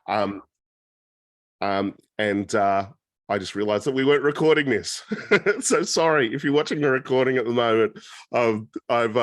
Um, and I just realized that we weren't recording this. So sorry if you're watching the recording at the moment. I've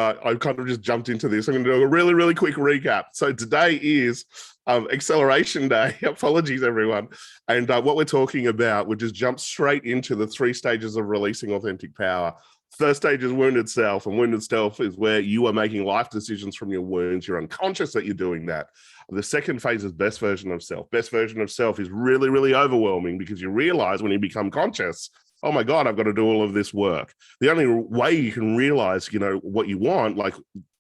kind of just jumped into this. I'm going to do a really, really quick recap. So today is Acceleration Day. Apologies, everyone. And what we're talking about, we just jump straight into the 3 stages of releasing authentic power. First stage is wounded self, and wounded self is where you are making life decisions from your wounds. You're unconscious that you're doing that. The second phase is best version of self. Best version of self is really, really overwhelming because you realize when you become conscious, oh my God, I've got to do all of this work. The only way you can realize, what you want, like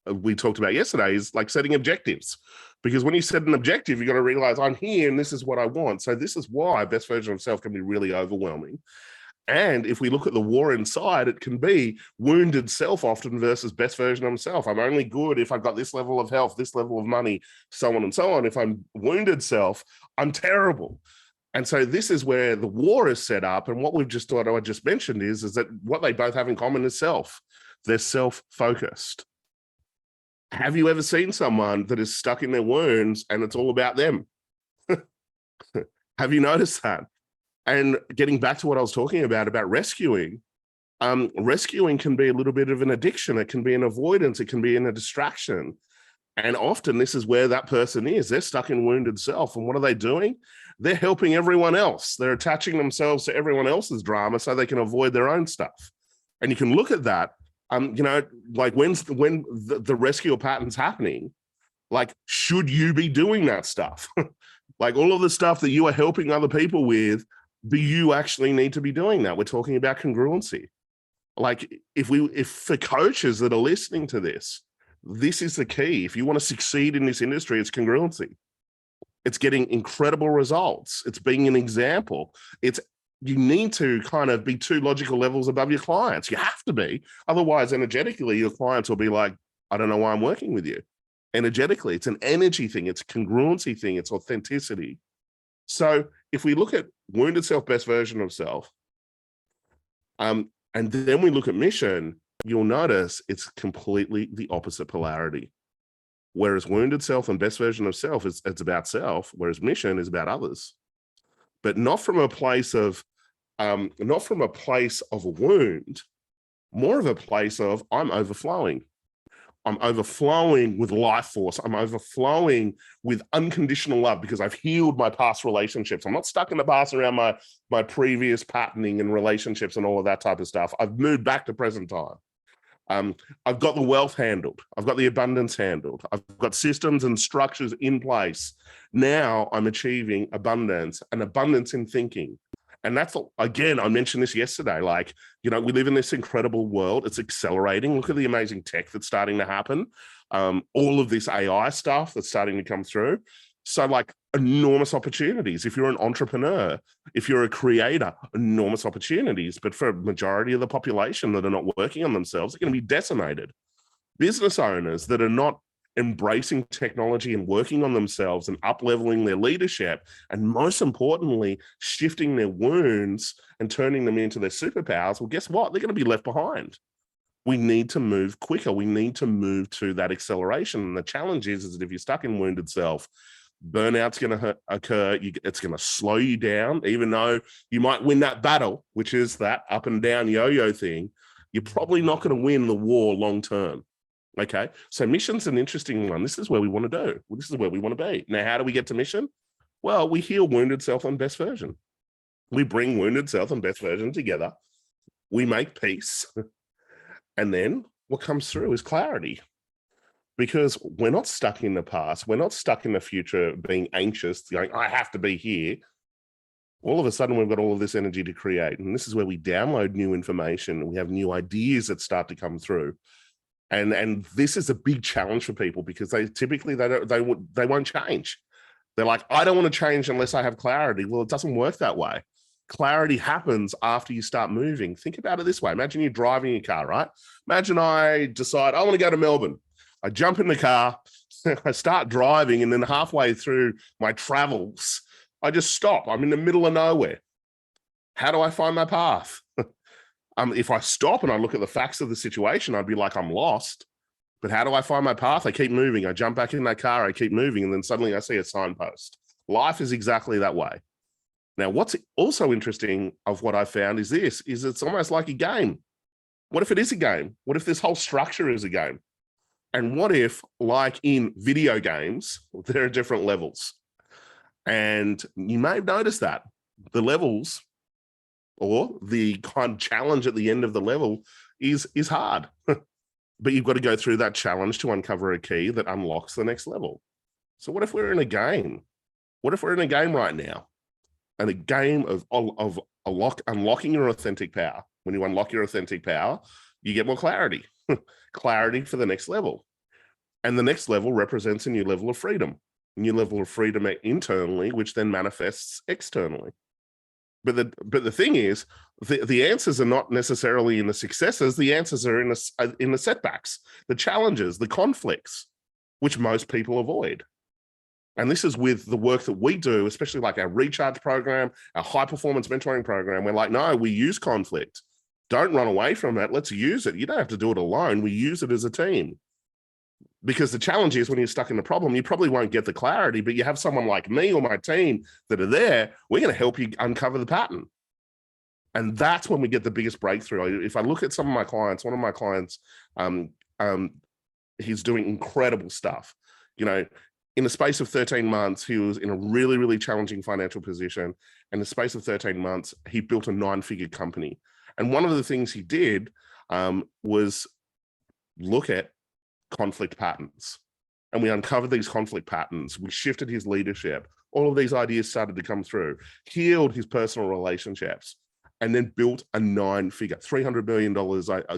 we talked about yesterday, is like setting objectives. Because when you set an objective, you got to realize I'm here and this is what I want. So this is why best version of self can be really overwhelming. And if we look at the war inside, it can be wounded self often versus best version of myself. I'm only good if I've got this level of health, this level of money, so on and so on. If I'm wounded self, I'm terrible. And so this is where the war is set up. And what we've just thought I just mentioned is that what they both have in common is self. They're self-focused. Have you ever seen someone that is stuck in their wounds and it's all about them? Have you noticed that? And getting back to what I was talking about rescuing, rescuing can be a little bit of an addiction. It can be an avoidance. It can be in a distraction. And often this is where that person is. They're stuck in wounded self. And what are they doing? They're helping everyone else. They're attaching themselves to everyone else's drama so they can avoid their own stuff. And you can look at that, like when the rescue pattern's happening, like, should you be doing that stuff? Like all of the stuff that you are helping other people with, do you actually need to be doing that? We're talking about congruency. Like if for coaches that are listening to this, this is the key. If you want to succeed in this industry, it's congruency. It's getting incredible results. It's being an example. You need to kind of be 2 logical levels above your clients. You have to be. Otherwise, energetically, your clients will be like, I don't know why I'm working with you. Energetically, it's an energy thing. It's a congruency thing. It's authenticity. So if we look at wounded self, best version of self, and then we look at mission, you'll notice it's completely the opposite polarity. Whereas wounded self and best version of self it's about self, whereas mission is about others. But not from a place of a wound, more of a place of I'm overflowing. I'm overflowing with life force. I'm overflowing with unconditional love because I've healed my past relationships. I'm not stuck in the past around my previous patterning and relationships and all of that type of stuff. I've moved back to present time. I've got the wealth handled. I've got the abundance handled. I've got systems and structures in place. Now I'm achieving abundance and abundance in thinking. And that's, again, I mentioned this yesterday, like, we live in this incredible world. It's accelerating. Look at the amazing tech that's starting to happen. All of this AI stuff that's starting to come through. So like enormous opportunities. If you're an entrepreneur, if you're a creator, enormous opportunities. But for a majority of the population that are not working on themselves, they're going to be decimated. Business owners that are not embracing technology and working on themselves and up-leveling their leadership, and most importantly, shifting their wounds and turning them into their superpowers, well, guess what? They're going to be left behind. We need to move quicker. We need to move to that acceleration. And the challenge is that if you're stuck in wounded self, burnout's going to occur. It's going to slow you down, even though you might win that battle, which is that up and down yo-yo thing. You're probably not going to win the war long-term. Okay, so mission's an interesting one. This is where we want to do. This is where we want to be. Now, how do we get to mission? Well, we heal wounded self and best version. We bring wounded self and best version together. We make peace. And then what comes through is clarity. Because we're not stuck in the past. We're not stuck in the future being anxious, going, I have to be here. All of a sudden, we've got all of this energy to create. And this is where we download new information. We have new ideas that start to come through. And this is a big challenge for people because they typically they won't change. They're like, I don't want to change unless I have clarity. Well, it doesn't work that way. Clarity happens after you start moving. Think about it this way. Imagine you're driving your car, right? Imagine I decide I want to go to Melbourne. I jump in the car, I start driving, and then halfway through my travels, I just stop. I'm in the middle of nowhere. How do I find my path? If I stop and I look at the facts of the situation, I'd be like, I'm lost. But how do I find my path? I keep moving. I jump back in that car. I keep moving. And then suddenly I see a signpost. Life is exactly that way. Now, what's also interesting of what I found is it's almost like a game. What if it is a game? What if this whole structure is a game? And what if, like in video games, there are different levels? And you may have noticed that the levels or the kind of challenge at the end of the level is hard. But you've got to go through that challenge to uncover a key that unlocks the next level. So what if we're in a game? What if we're in a game right now? And a game of unlocking your authentic power. When you unlock your authentic power, you get more clarity. Clarity for the next level. And the next level represents a new level of freedom. A new level of freedom internally, which then manifests externally. But the thing is, the answers are not necessarily in the successes. The answers are in the setbacks, the challenges, the conflicts, which most people avoid. And this is with the work that we do, especially like our recharge program, our high performance mentoring program. We're like, no, we use conflict. Don't run away from it. Let's use it. You don't have to do it alone. We use it as a team. Because the challenge is when you're stuck in the problem, you probably won't get the clarity, but you have someone like me or my team that are there, we're going to help you uncover the pattern. And that's when we get the biggest breakthrough. If I look at some of my clients, one of my clients, he's doing incredible stuff. You know, in the space of 13 months, he was in a really, really challenging financial position. In the space of 13 months, he built a 9-figure company. And one of the things he did was look at conflict patterns. And we uncovered these conflict patterns. We shifted his leadership. All of these ideas started to come through, healed his personal relationships, and then built a 9-figure, $300 million,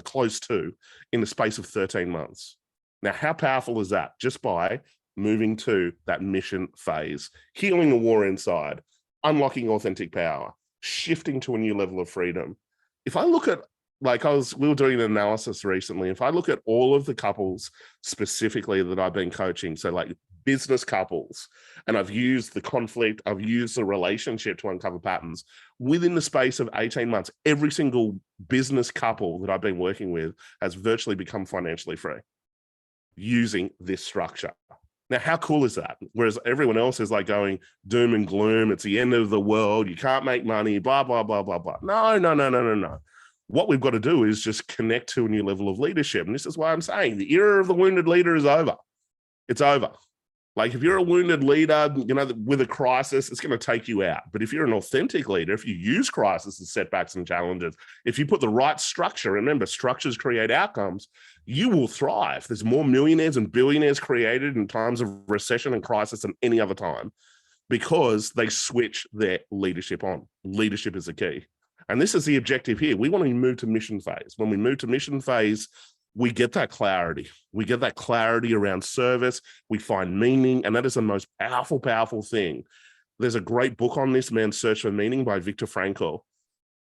close to, in the space of 13 months. Now, how powerful is that? Just by moving to that mission phase, healing the war inside, unlocking authentic power, shifting to a new level of freedom. If I look at, we were doing an analysis recently. If I look at all of the couples specifically that I've been coaching, so like business couples, and I've used the conflict, I've used the relationship to uncover patterns, within the space of 18 months, every single business couple that I've been working with has virtually become financially free using this structure. Now, how cool is that? Whereas everyone else is like going doom and gloom. It's the end of the world. You can't make money, blah, blah, blah, blah, blah. No. What we've got to do is just connect to a new level of leadership. And this is why I'm saying the era of the wounded leader is over. It's over. Like if you're a wounded leader, you know, with a crisis, it's going to take you out. But if you're an authentic leader, if you use crisis as setbacks and challenges, if you put the right structure, remember, structures create outcomes, you will thrive. There's more millionaires and billionaires created in times of recession and crisis than any other time because they switch their leadership on. Leadership is the key. And this is the objective here. We want to move to mission phase. When we move to mission phase, we get that clarity. We get that clarity around service. We find meaning, and that is the most powerful, powerful thing. There's a great book on this, Man's Search for Meaning by Viktor Frankl,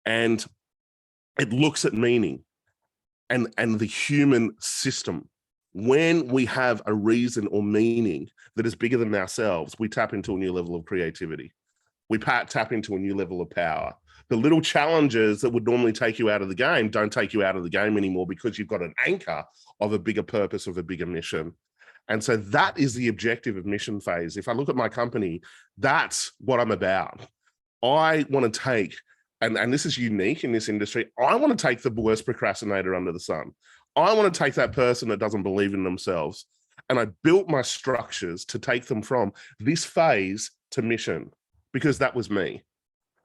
and it looks at meaning and the human system. When we have a reason or meaning that is bigger than ourselves, we tap into a new level of creativity. We tap into a new level of power. The little challenges that would normally take you out of the game don't take you out of the game anymore because you've got an anchor of a bigger purpose, of a bigger mission. And so that is the objective of mission phase. If I look at my company, that's what I'm about. I want to take, and this is unique in this industry, I want to take the worst procrastinator under the sun. I want to take that person that doesn't believe in themselves. And I built my structures to take them from this phase to mission, because that was me.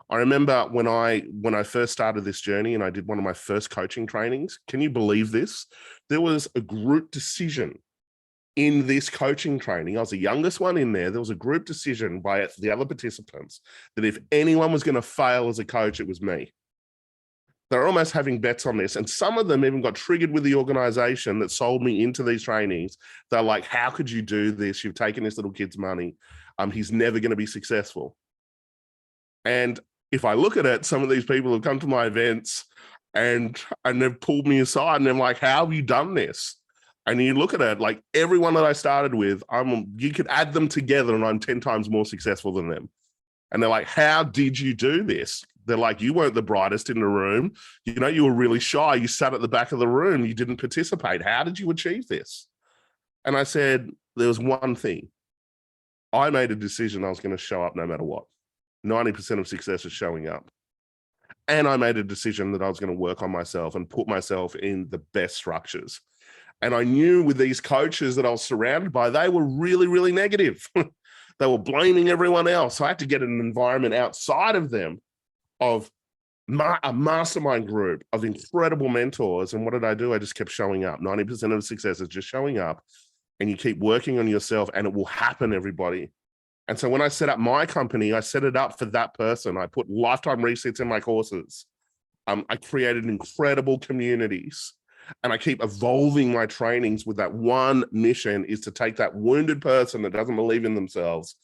I remember when I first started this journey and I did one of my first coaching trainings, can you believe this? There was a group decision in this coaching training. I was the youngest one in there. There was a group decision by the other participants that if anyone was going to fail as a coach, it was me. They're almost having bets on this. And some of them even got triggered with the organization that sold me into these trainings. They're like, how could you do this? You've taken this little kid's money. He's never going to be successful. And if I look at it, some of these people have come to my events and they've pulled me aside and they're like, how have you done this? And you look at it, like everyone that I started with, you could add them together and I'm 10 times more successful than them. And they're like, how did you do this? They're like, you weren't the brightest in the room. You know, you were really shy. You sat at the back of the room. You didn't participate. How did you achieve this? And I said, there was one thing. I made a decision I was going to show up no matter what. 90% of success is showing up. And I made a decision that I was going to work on myself and put myself in the best structures. And I knew with these coaches that I was surrounded by, they were really, really negative. They were blaming everyone else. So I had to get an environment outside of them of a mastermind group of incredible mentors. And what did I do? I just kept showing up. 90% of success is just showing up, and you keep working on yourself, and it will happen, everybody. And so when I set up my company, I set it up for that person. I put lifetime resets in my courses. I created incredible communities, and I keep evolving my trainings with that one mission, is to take that wounded person that doesn't believe in themselves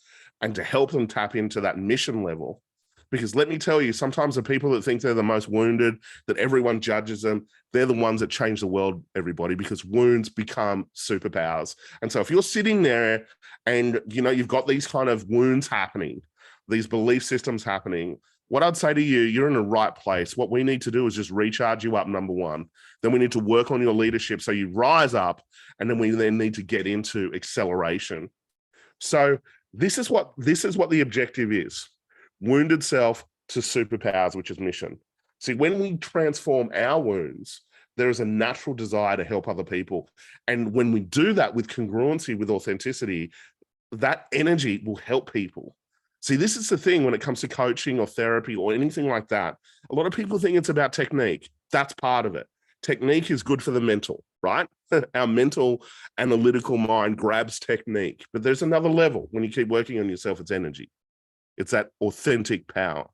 and to help them tap into that mission level. Because let me tell you, sometimes the people that think they're the most wounded, that everyone judges them, they're the ones that change the world, everybody, because wounds become superpowers. And so if you're sitting there and, you know, you've got these kind of wounds happening, these belief systems happening, what I'd say to you, you're in the right place. What we need to do is just recharge you up, number one. Then we need to work on your leadership so you rise up, and then we need to get into acceleration. So this is what the objective is. Wounded self to superpowers, which is mission. See, when we transform our wounds, there is a natural desire to help other people. And when we do that with congruency, with authenticity, that energy will help people. See, this is the thing when it comes to coaching or therapy or anything like that. A lot of people think it's about technique. That's part of it. Technique is good for the mental, right? Our mental analytical mind grabs technique, but there's another level. When you keep working on yourself, it's energy. It's that authentic power.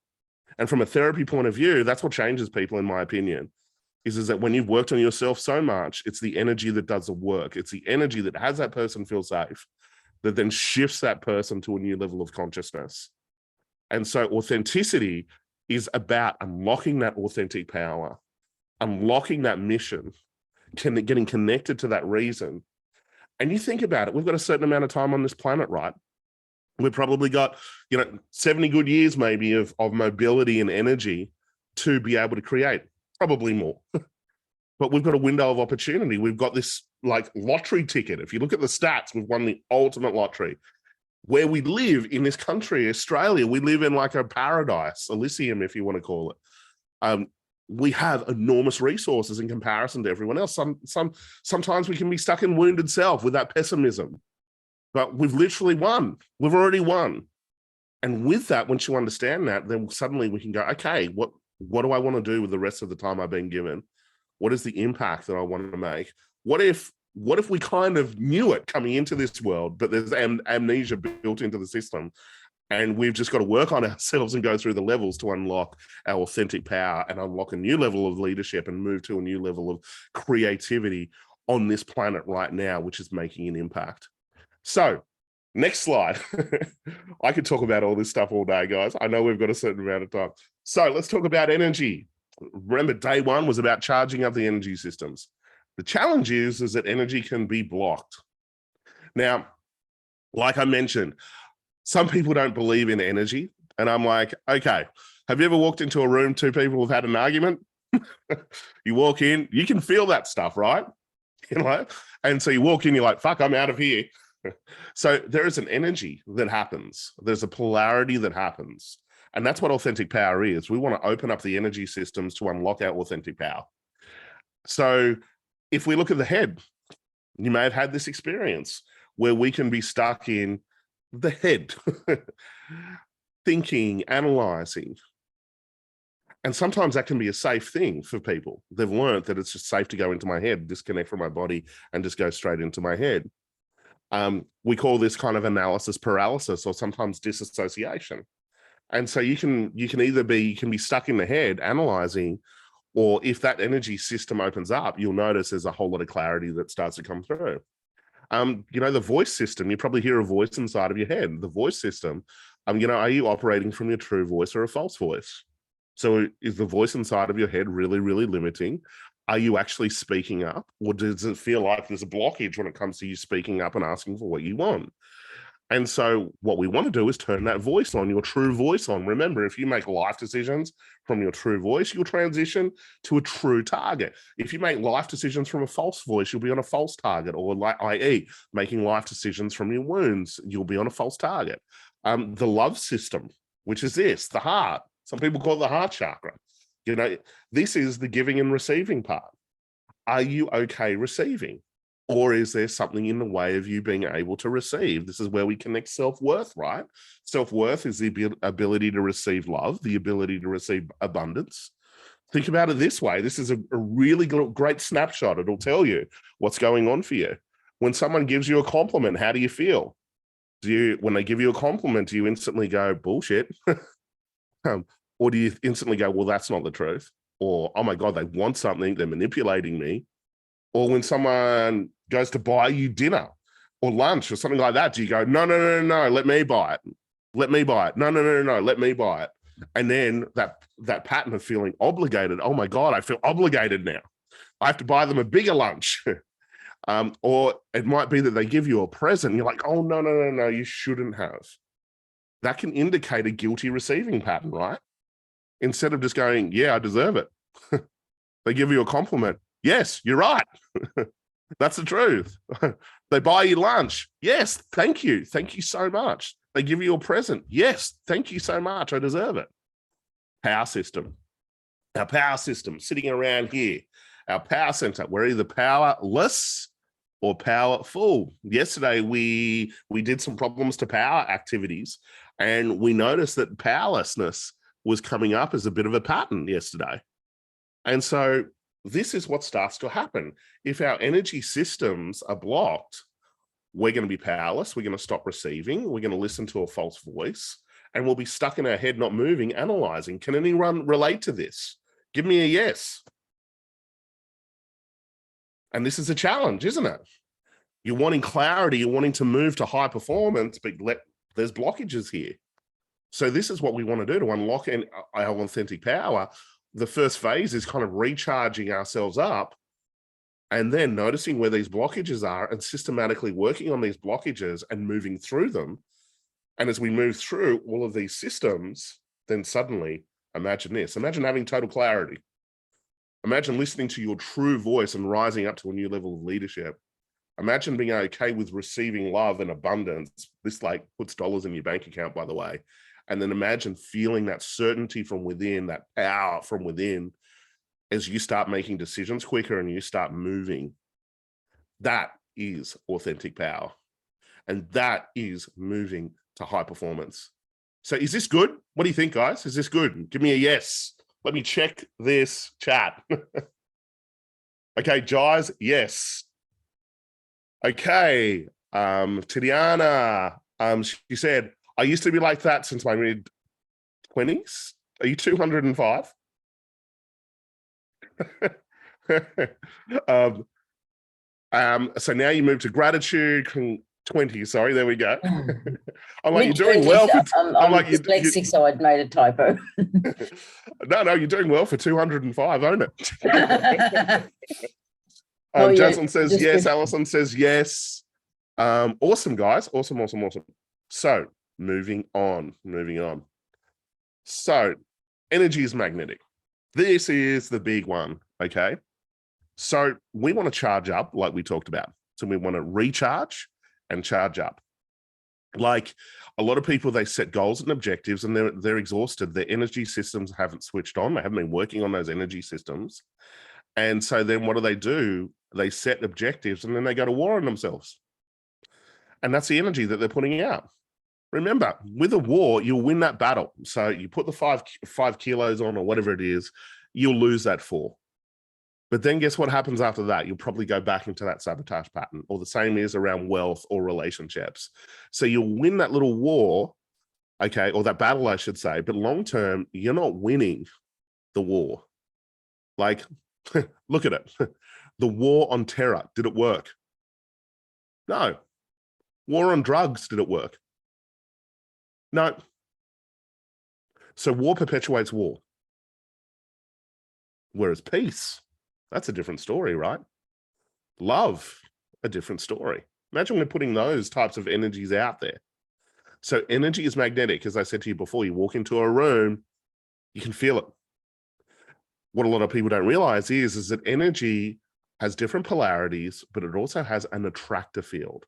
And from a therapy point of view, that's what changes people, in my opinion, is that when you've worked on yourself so much, it's the energy that does the work. It's the energy that has that person feel safe, that then shifts that person to a new level of consciousness. And so authenticity is about unlocking that authentic power, unlocking that mission, getting connected to that reason. And you think about it, we've got a certain amount of time on this planet, right? We've probably got, 70 good years maybe of mobility and energy to be able to create, probably more. But we've got a window of opportunity. We've got this like lottery ticket. If you look at the stats, we've won the ultimate lottery. Where we live in this country, Australia, we live in like a paradise, Elysium, if you want to call it. We have enormous resources in comparison to everyone else. Sometimes we can be stuck in wounded self with that pessimism. But we've literally won. We've already won. And with that, once you understand that, then suddenly we can go, okay, what do I want to do with the rest of the time I've been given? What is the impact that I want to make? What if we kind of knew it coming into this world, but there's amnesia built into the system, and we've just got to work on ourselves and go through the levels to unlock our authentic power and unlock a new level of leadership and move to a new level of creativity on this planet right now, which is making an impact. So next slide. I could talk about all this stuff all day, guys. I know we've got a certain amount of time. So let's talk about energy. Remember, day one was about charging up the energy systems. The challenge is that energy can be blocked. Now, like I mentioned, some people don't believe in energy. And I'm like, okay, have you ever walked into a room, two people have had an argument? You walk in, you can feel that stuff, right? And so you walk in, you're like, fuck, I'm out of here. So there is an energy that happens. There's a polarity that happens. And that's what authentic power is. We want to open up the energy systems to unlock our authentic power. So if we look at the head, you may have had this experience where we can be stuck in the head, thinking, analyzing. And sometimes that can be a safe thing for people. They've learned that it's just safe to go into my head, disconnect from my body, and just go straight into my head. We call this kind of analysis paralysis, or sometimes disassociation. And so you can either be stuck in the head analyzing, or if that energy system opens up, you'll notice there's a whole lot of clarity that starts to come through. The voice system, you probably hear a voice inside of your head. The voice system, are you operating from your true voice or a false voice? So is the voice inside of your head really, really limiting? Are you actually speaking up? Or does it feel like there's a blockage when it comes to you speaking up and asking for what you want? And so what we want to do is turn that voice on, your true voice on. Remember, if you make life decisions from your true voice, you'll transition to a true target. If you make life decisions from a false voice, you'll be on a false target, or like, i.e., making life decisions from your wounds, you'll be on a false target. The love system, which is this, the heart. Some people call it the heart chakra. You know, this is the giving and receiving part. Are you okay receiving? Or is there something in the way of you being able to receive? This is where we connect self-worth, right? Self-worth is the ability to receive love, the ability to receive abundance. Think about it this way. This is a really great snapshot. It'll tell you what's going on for you. When someone gives you a compliment, how do you feel? When they give you a compliment, do you instantly go, bullshit? Or do you instantly go, well, that's not the truth? Or, oh my God, they want something, they're manipulating me. Or when someone goes to buy you dinner or lunch or something like that, do you go, no, no, no, no, no, let me buy it. Let me buy it. No, no, no, no, no, let me buy it. And then that pattern of feeling obligated, oh my God, I feel obligated now. I have to buy them a bigger lunch. Or it might be that they give you a present and you're like, oh, no, no, no, no, you shouldn't have. That can indicate a guilty receiving pattern, right? Instead of just going, yeah, I deserve it. They give you a compliment. Yes, you're right. That's the truth. They buy you lunch. Yes, thank you. Thank you so much. They give you a present. Yes, thank you so much. I deserve it. Power system. Our power system sitting around here. Our power center. We're either powerless or powerful. Yesterday, we did some problems to power activities, and we noticed that powerlessness was coming up as a bit of a pattern yesterday. And so this is what starts to happen. If our energy systems are blocked, we're going to be powerless. We're going to stop receiving. We're going to listen to a false voice, and we'll be stuck in our head, not moving, analyzing. Can anyone relate to this? Give me a yes. And this is a challenge, isn't it? You're wanting clarity. You're wanting to move to high performance, but there's blockages here. So this is what we want to do to unlock our authentic power. The first phase is kind of recharging ourselves up and then noticing where these blockages are and systematically working on these blockages and moving through them. And as we move through all of these systems, then suddenly, imagine this. Imagine having total clarity. Imagine listening to your true voice and rising up to a new level of leadership. Imagine being okay with receiving love and abundance. This like puts dollars in your bank account, by the way. And then imagine feeling that certainty from within, that power from within, as you start making decisions quicker and you start moving. That is authentic power. And that is moving to high performance. So is this good? What do you think, guys? Is this good? Give me a yes. Let me check this chat. Okay, Jais, yes. Okay, Tatiana, she said, I used to be like that since my mid-20s. Are you 205? So now you move to gratitude, 20, sorry, there we go. I'm like, you're doing well. I'm like, dyslexic, so I'd made a typo. No, you're doing well for 205, own it. Oh, yeah, Jaslyn says yes, good. Alison says yes. Awesome, guys, awesome. So moving on. So energy is magnetic. This is the big one, okay? So we want to charge up like we talked about. So we want to recharge and charge up. Like a lot of people, they set goals and objectives and they're exhausted. Their energy systems haven't switched on. They haven't been working on those energy systems. And so then what do? They set objectives and then they go to war on themselves. And that's the energy that they're putting out. Remember, with a war, you'll win that battle. So you put the five kilos on or whatever it is, you'll lose that 4. But then guess what happens after that? You'll probably go back into that sabotage pattern, or the same is around wealth or relationships. So you'll win that little war, okay, or that battle, I should say, but long-term, you're not winning the war. Like, look at it. The war on terror, did it work? No. War on drugs, did it work? No. So war perpetuates war. Whereas peace, that's a different story, right? Love, a different story. Imagine we're putting those types of energies out there. So energy is magnetic. As I said to you before, you walk into a room, you can feel it. What a lot of people don't realize is that energy has different polarities, but it also has an attractor field.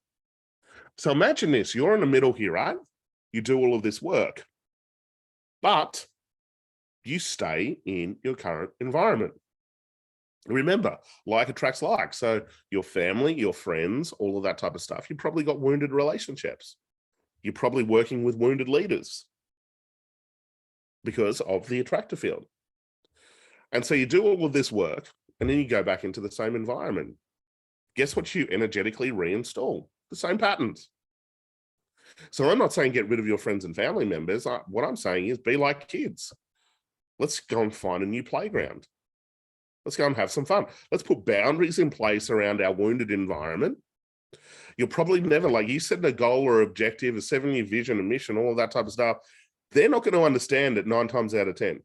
So imagine this, you're in the middle here, right? You do all of this work, but you stay in your current environment. Remember, like attracts like. So your family, your friends, all of that type of stuff, you probably got wounded relationships. You're probably working with wounded leaders because of the attractor field. And so you do all of this work and then you go back into the same environment. Guess what you energetically reinstall? The same patterns. So I'm not saying get rid of your friends and family members. What I'm saying is be like kids. Let's go and find a new playground. Let's go and have some fun. Let's put boundaries in place around our wounded environment. You'll probably never, like you said, a goal or objective, a 7-year vision, a mission, all of that type of stuff. They're not going to understand it 9 times out of 10.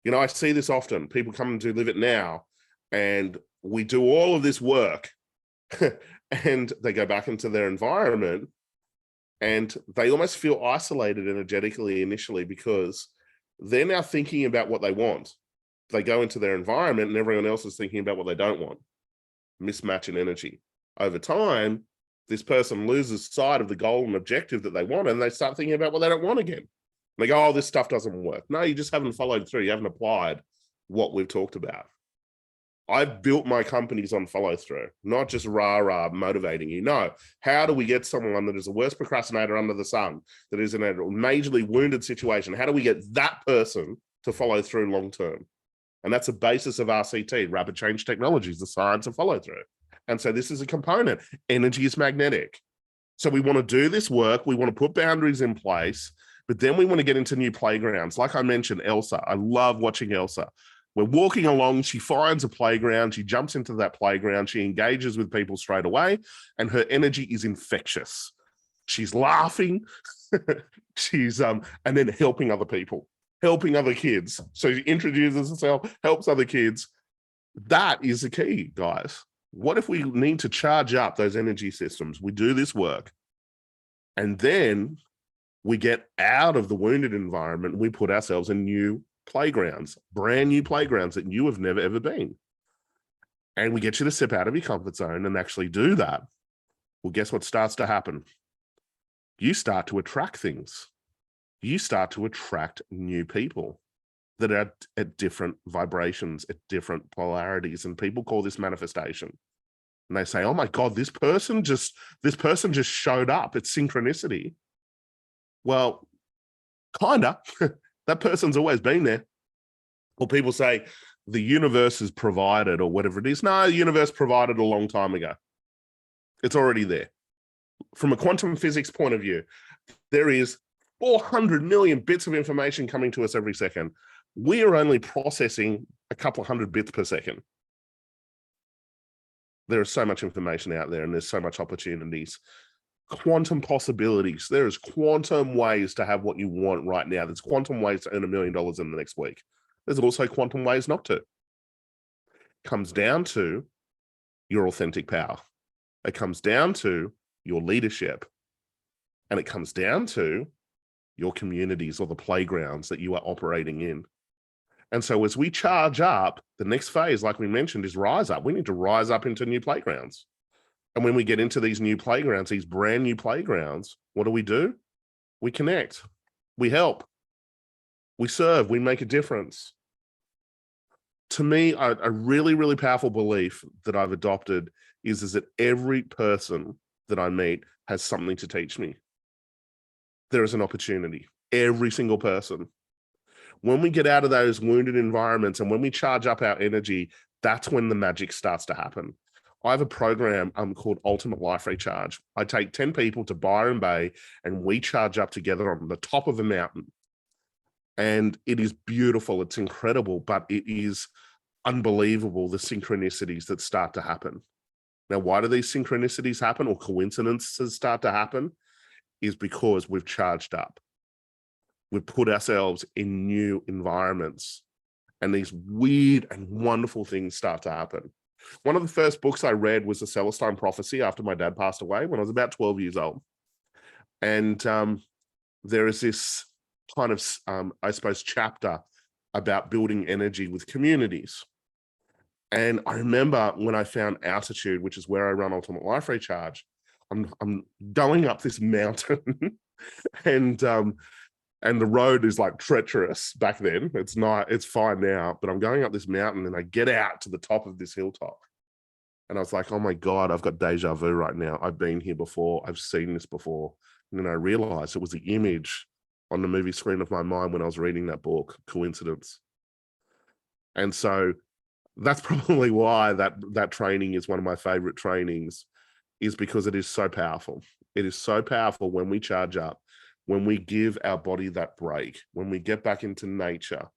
You know, I see this often. People come to Live It Now and we do all of this work and they go back into their environment and they almost feel isolated energetically initially because they're now thinking about what they want. They go into their environment and everyone else is thinking about what they don't want. Mismatch in energy. Over time, this person loses sight of the goal and objective that they want and they start thinking about what they don't want again. They go, oh, this stuff doesn't work. No, you just haven't followed through. You haven't applied what we've talked about. I've built my companies on follow through, not just rah-rah motivating you. No, how do we get someone that is the worst procrastinator under the sun, that is in a majorly wounded situation? How do we get that person to follow through long term? And that's a basis of RCT, rapid change technologies, the science of follow through. And so this is a component. Energy is magnetic. So we want to do this work. We want to put boundaries in place, but then we want to get into new playgrounds. Like I mentioned, Elsa, I love watching Elsa. We're walking along, she finds a playground, she jumps into that playground, she engages with people straight away, and her energy is infectious. She's laughing, she's and then helping other people, helping other kids. So she introduces herself, helps other kids. That is the key, guys. What if we need to charge up those energy systems? We do this work, and then we get out of the wounded environment, and we put ourselves in new playgrounds, brand new playgrounds that you have never, ever been. And we get you to step out of your comfort zone and actually do that. Well, guess what starts to happen? You start to attract things. You start to attract new people that are at different vibrations, at different polarities. And people call this manifestation. And they say, oh my God, this person just showed up. It's synchronicity. Well, kinda. That person's always been there. Or people say the universe is provided or whatever it is. No, the universe provided a long time ago. It's already there. From a quantum physics point of view, there is 400 million bits of information coming to us every second. We are only processing a couple of hundred bits per second. There is so much information out there and there's so much opportunities. Quantum possibilities. There is quantum ways to have what you want right now. There's quantum ways to earn $1 million in the next week. There's also quantum ways not to. It comes down to your authentic power. It comes down to your leadership. And it comes down to your communities or the playgrounds that you are operating in. And so as we charge up, the next phase, like we mentioned, is rise up. We need to rise up into new playgrounds. And when we get into these new playgrounds, these brand new playgrounds, what do? We connect, we help, we serve, we make a difference. To me, a really, really powerful belief that I've adopted is that every person that I meet has something to teach me. There is an opportunity, every single person. When we get out of those wounded environments and when we charge up our energy, that's when the magic starts to happen. I have a program called Ultimate Life Recharge. I take 10 people to Byron Bay and we charge up together on the top of a mountain. And it is beautiful. It's incredible, but it is unbelievable, the synchronicities that start to happen. Now, why do these synchronicities happen or coincidences start to happen? Is because we've charged up. We've put ourselves in new environments and these weird and wonderful things start to happen. One of the first books I read was The Celestine Prophecy after my dad passed away when I was about 12 years old. And there is this kind of, I suppose, chapter about building energy with communities. And I remember when I found Altitude, which is where I run Ultimate Life Recharge, I'm going up this mountain and the road is like treacherous back then. It's not, it's fine now, but I'm going up this mountain and I get out to the top of this hilltop. And I was like, oh my God, I've got deja vu right now. I've been here before. I've seen this before. And then I realized it was the image on the movie screen of my mind when I was reading that book, Coincidence. And so that's probably why that training is one of my favorite trainings, is because it is so powerful. It is so powerful when we charge up, when we give our body that break, when we get back into nature,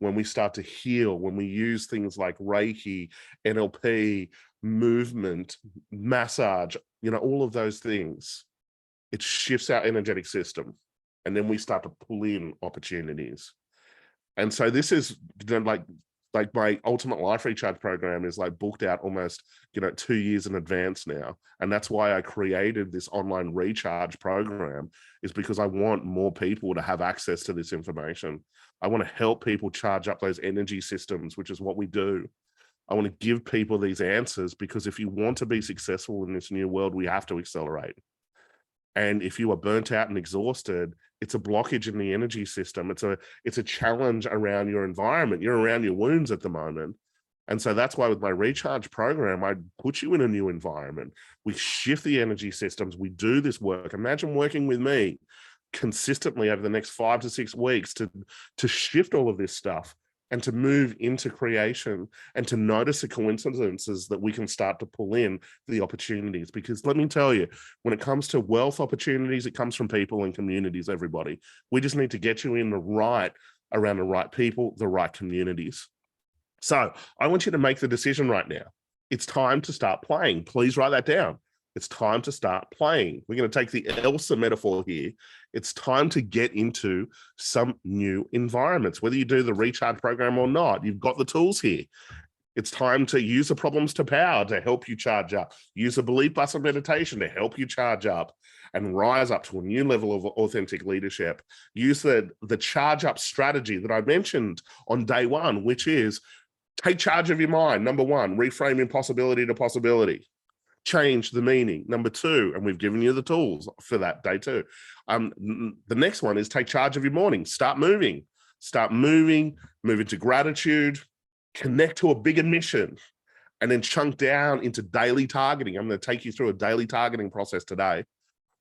when we start to heal, when we use things like Reiki, NLP, movement, massage, all of those things, it shifts our energetic system. And then we start to pull in opportunities. And so this is like my Ultimate Life Recharge program is like booked out almost, 2 years in advance now. And that's why I created this online recharge program, is because I want more people to have access to this information. I want to help people charge up those energy systems, which is what we do. I want to give people these answers, because if you want to be successful in this new world, we have to accelerate. And if you are burnt out and exhausted, it's a blockage in the energy system. It's a challenge around your environment. You're around your wounds at the moment. And so that's why with my recharge program, I put you in a new environment. We shift the energy systems. We do this work. Imagine working with me consistently over the next 5 to 6 weeks to shift all of this stuff and to move into creation and to notice the coincidences that we can start to pull in the opportunities. Because let me tell you, when it comes to wealth opportunities, it comes from people and communities, everybody. We just need to get you in around the right people, the right communities. So I want you to make the decision right now. It's time to start playing. Please write that down. It's time to start playing. We're going to take the Elsa metaphor here. It's time to get into some new environments, whether you do the recharge program or not. You've got the tools here. It's time to use the problems to power to help you charge up. Use a belief bustle meditation to help you charge up and rise up to a new level of authentic leadership. Use the charge up strategy that I mentioned on day one, which is take charge of your mind. Number one, reframe impossibility to possibility. Change the meaning. Number two, and we've given you the tools for that, day two. The next one is take charge of your morning. Start moving, move into gratitude, connect to a bigger mission, and then chunk down into daily targeting. I'm going to take you through a daily targeting process today.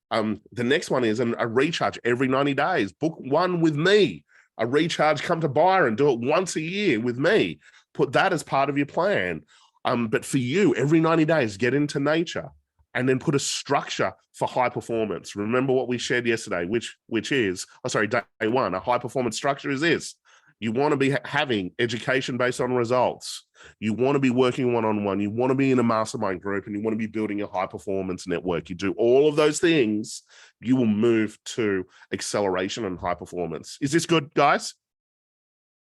The next one is a recharge every 90 days. Book one with me. A recharge, come to Byron, do it once a year with me. Put that as part of your plan. But for you, every 90 days, get into nature and then put a structure for high performance. Remember what we shared yesterday, which is, day one, a high performance structure is this. You want to be having education based on results. You want to be working one-on-one. You want to be in a mastermind group, and you want to be building a high performance network. You do all of those things, you will move to acceleration and high performance. Is this good, guys?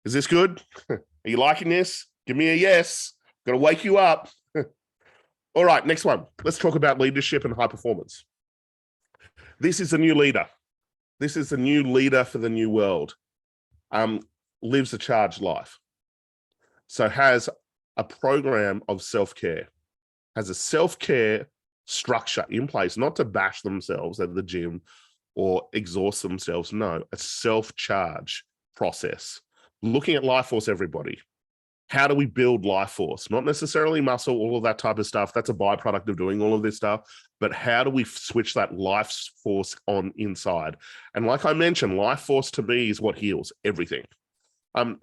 Is this good? Are you liking this? Give me a yes. Got to wake you up. All right, next one. Let's talk about leadership and high performance. This is a new leader. This is a new leader for the new world. Lives a charged life. So has a program of self-care, has a self-care structure in place, not to bash themselves at the gym or exhaust themselves. No, a self-charge process. Looking at Life Force, everybody. How do we build life force? Not necessarily muscle, all of that type of stuff. That's a byproduct of doing all of this stuff. But how do we switch that life force on inside? And like I mentioned, life force to me is what heals everything.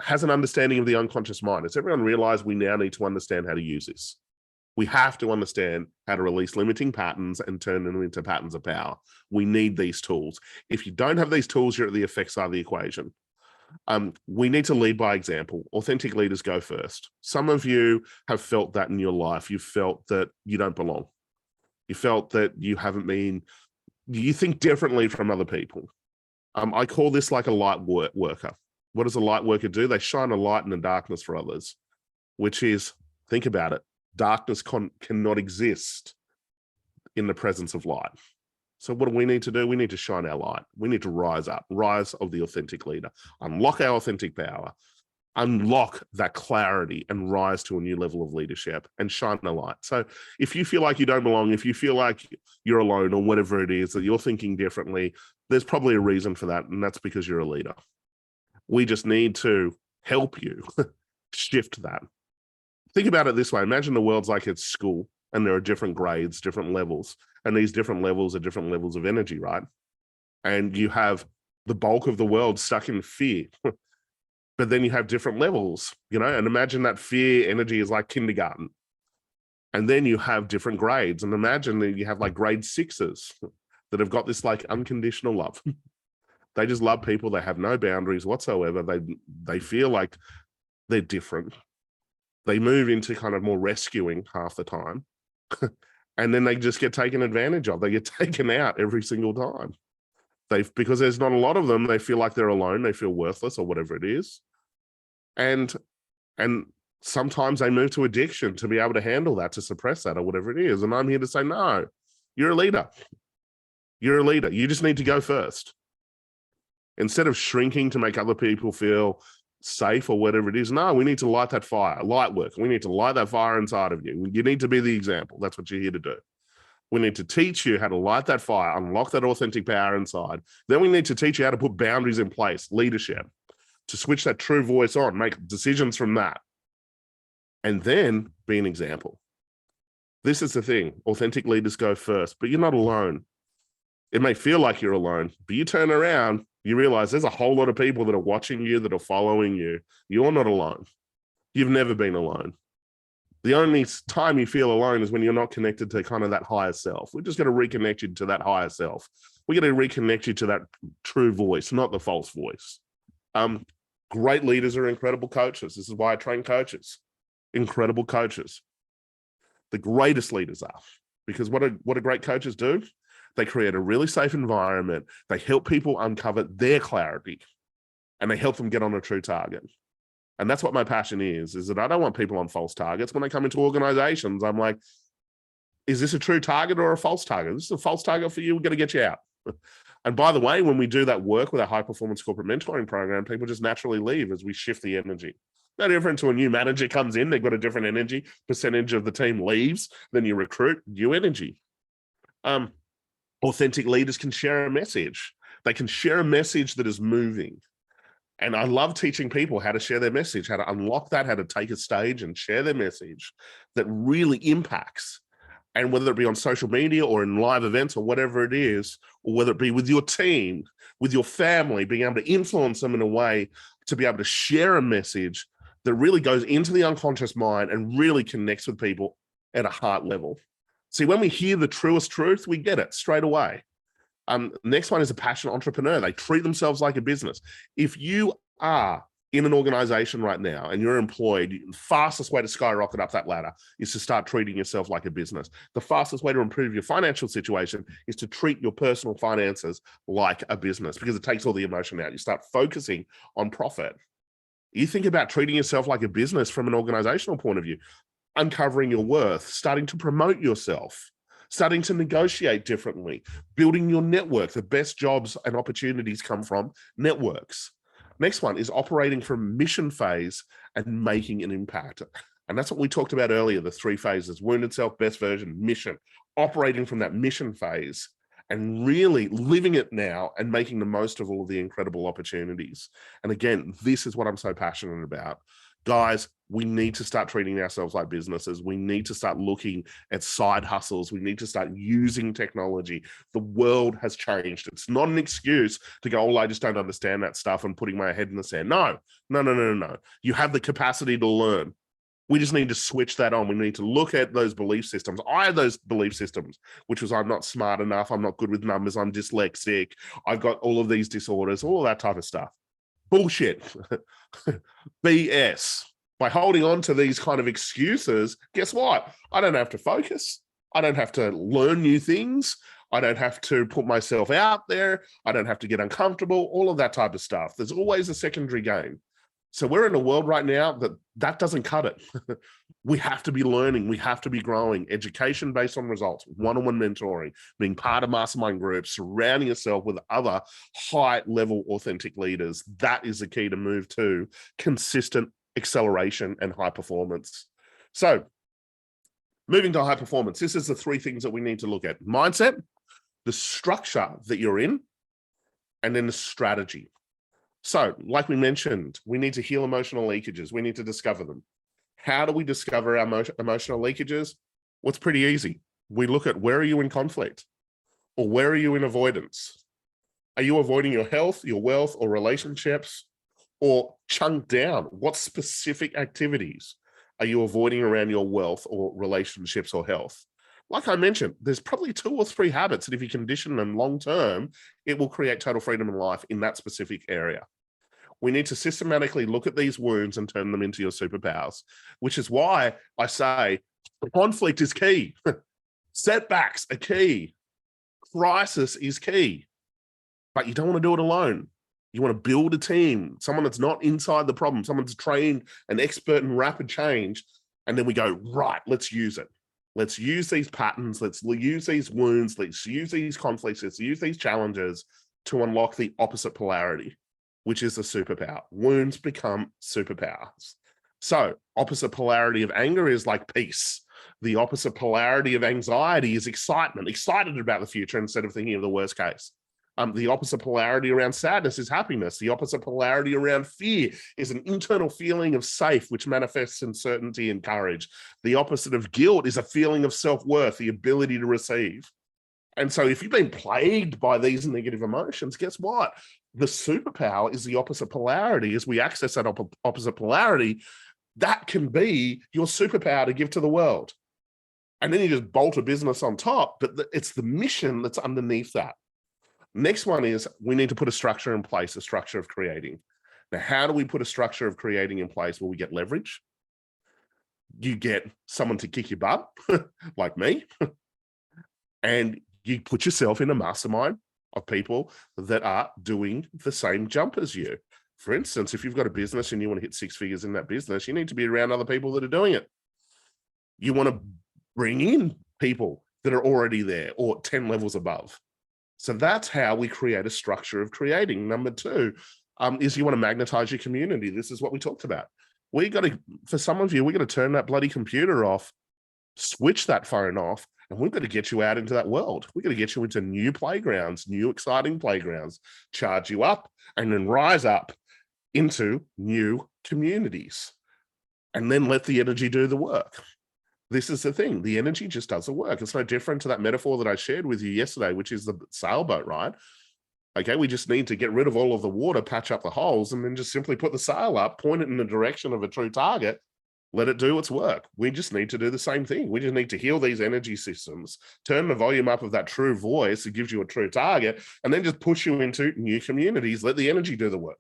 Has an understanding of the unconscious mind. Does everyone realize we now need to understand how to use this? We have to understand how to release limiting patterns and turn them into patterns of power. We need these tools. If you don't have these tools, you're at the effect side of the equation. We need to lead by example. Authentic leaders go first. Some of you have felt that in your life. You felt that you don't belong. You felt that you think differently from other people. I call this like a light worker. What does a light worker do? They shine a light in the darkness for others, which is, think about it, darkness cannot exist in the presence of light. So what do we need to do? We need to shine our light. We need to rise up, rise of the authentic leader, unlock our authentic power, unlock that clarity and rise to a new level of leadership and shine a light. So if you feel like you don't belong, if you feel like you're alone or whatever it is, that you're thinking differently, there's probably a reason for that. And that's because you're a leader. We just need to help you shift that. Think about it this way. Imagine the world's like it's school and there are different grades, different levels, and these different levels are different levels of energy, right? And you have the bulk of the world stuck in fear. But then you have different levels, and imagine that fear energy is like kindergarten. And then you have different grades. And imagine that you have like grade 6s that have got this like unconditional love. They just love people. They have no boundaries whatsoever. They feel like they're different. They move into kind of more rescuing half the time. And then they just get taken advantage of. They get taken out every single time. Because there's not a lot of them, they feel like they're alone. They feel worthless or whatever it is. And sometimes they move to addiction to be able to handle that, to suppress that or whatever it is. And I'm here to say, no, you're a leader. You're a leader. You just need to go first. Instead of shrinking to make other people feel safe or whatever it is, no, we need to light that fire, light work. We need to light that fire inside of you. You need to be the example. That's what you're here to do. We need to teach you how to light that fire, unlock that authentic power inside. Then we need to teach you how to put boundaries in place, leadership, to switch that true voice on, make decisions from that, and then be an example. This is the thing. Authentic leaders go first, but you're not alone. It may feel like you're alone, but you turn around, you realize there's a whole lot of people that are watching you, that are following you. You're not alone. You've never been alone. The only time you feel alone is when you're not connected to kind of that higher self. We're just going to reconnect you to that higher self. We're going to reconnect you to that true voice, not the false voice. Great leaders are incredible coaches. This is why I train coaches. Incredible coaches. The greatest leaders are. Because what do great coaches do? They create a really safe environment. They help people uncover their clarity. And they help them get on a true target. And that's what my passion is that I don't want people on false targets. When they come into organizations, I'm like, is this a true target or a false target? This is a false target for you. We're going to get you out. And by the way, when we do that work with our high performance corporate mentoring program, people just naturally leave as we shift the energy. No different to a new manager comes in, they've got a different energy, percentage of the team leaves, then you recruit new energy. Authentic leaders can share a message. They can share a message that is moving. And I love teaching people how to share their message, how to unlock that, how to take a stage and share their message that really impacts. And whether it be on social media or in live events or whatever it is, or whether it be with your team, with your family, being able to influence them in a way to be able to share a message that really goes into the unconscious mind and really connects with people at a heart level. See, when we hear the truest truth, we get it straight away. Next one is a passionate entrepreneur. They treat themselves like a business. If you are in an organization right now and you're employed, the fastest way to skyrocket up that ladder is to start treating yourself like a business. The fastest way to improve your financial situation is to treat your personal finances like a business, because it takes all the emotion out. You start focusing on profit. You think about treating yourself like a business from an organizational point of view, uncovering your worth, starting to promote yourself, starting to negotiate differently, building your network. The best jobs and opportunities come from networks. Next one is operating from mission phase and making an impact. And that's what we talked about earlier, the 3 phases: wounded self, best version, mission. Operating from that mission phase and really living it now and making the most of all of the incredible opportunities. And again, this is what I'm so passionate about. Guys, we need to start treating ourselves like businesses. We need to start looking at side hustles. We need to start using technology. The world has changed. It's not an excuse to go, oh, I just don't understand that stuff and putting my head in the sand. No. You have the capacity to learn. We just need to switch that on. We need to look at those belief systems. I have those belief systems, which was I'm not smart enough. I'm not good with numbers. I'm dyslexic. I've got all of these disorders, all that type of stuff. Bullshit. BS. By holding on to these kind of excuses, guess what? I don't have to focus. I don't have to learn new things. I don't have to put myself out there. I don't have to get uncomfortable, all of that type of stuff. There's always a secondary gain. So we're in a world right now that doesn't cut it. We have to be learning. We have to be growing. Education based on results, one-on-one mentoring, being part of mastermind groups, surrounding yourself with other high-level authentic leaders. That is the key to move to consistent acceleration and high performance. So moving to high performance, this is the three things that we need to look at: mindset, the structure that you're in, and then the strategy. So like we mentioned, we need to heal emotional leakages. We need to discover them. How do we discover our emotional leakages? Well, it's pretty easy. We look at, where are you in conflict? Or where are you in avoidance? Are you avoiding your health, your wealth, or relationships? Or chunk down, what specific activities are you avoiding around your wealth or relationships or health? Like I mentioned, there's probably 2 or 3 habits that if you condition them long-term, it will create total freedom in life in that specific area. We need to systematically look at these wounds and turn them into your superpowers, which is why I say conflict is key. Setbacks are key. Crisis is key. But you don't want to do it alone. You want to build a team, someone that's not inside the problem, someone that's trained, an expert in rapid change. And then we go, right, let's use it. Let's use these patterns. Let's use these wounds. Let's use these conflicts. Let's use these challenges to unlock the opposite polarity, which is the superpower. Wounds become superpowers. So opposite polarity of anger is like peace. The opposite polarity of anxiety is excitement, excited about the future instead of thinking of the worst case. The opposite polarity around sadness is happiness. The opposite polarity around fear is an internal feeling of safe, which manifests in certainty and courage. The opposite of guilt is a feeling of self-worth, the ability to receive. And so if you've been plagued by these negative emotions, guess what? The superpower is the opposite polarity. As we access that opposite polarity, that can be your superpower to give to the world. And then you just bolt a business on top, but it's the mission that's underneath that. Next one is, we need to put a structure in place, a structure of creating. Now, how do we put a structure of creating in place? Well, we get leverage. You get someone to kick your butt, like me, and you put yourself in a mastermind of people that are doing the same jump as you. For instance, if you've got a business and you want to hit 6 figures in that business, you need to be around other people that are doing it. You want to bring in people that are already there or 10 levels above. So that's how we create a structure of creating. Number 2 is you want to magnetize your community. This is what we talked about. We got to, for some of you, we got to turn that bloody computer off, switch that phone off, and we've got to get you out into that world. We've got to get you into new playgrounds, new exciting playgrounds, charge you up, and then rise up into new communities. And then let the energy do the work. This is the thing. The energy just doesn't work. It's no different to that metaphor that I shared with you yesterday, which is the sailboat, right? Okay, we just need to get rid of all of the water, patch up the holes, and then just simply put the sail up, point it in the direction of a true target, let it do its work. We just need to do the same thing. We just need to heal these energy systems, turn the volume up of that true voice that gives you a true target, and then just push you into new communities, let the energy do the work.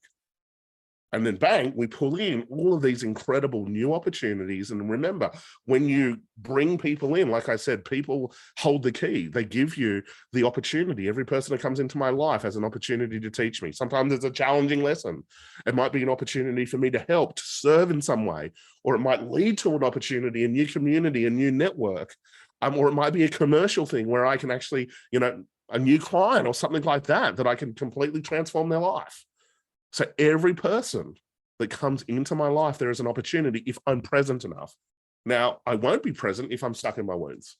And then bang, we pull in all of these incredible new opportunities. And remember, when you bring people in, like I said, people hold the key. They give you the opportunity. Every person that comes into my life has an opportunity to teach me. Sometimes it's a challenging lesson. It might be an opportunity for me to help, to serve in some way, or it might lead to an opportunity, a new community, a new network, or it might be a commercial thing where I can actually, a new client or something like that, that I can completely transform their life. So every person that comes into my life, there is an opportunity if I'm present enough. Now, I won't be present if I'm stuck in my wounds.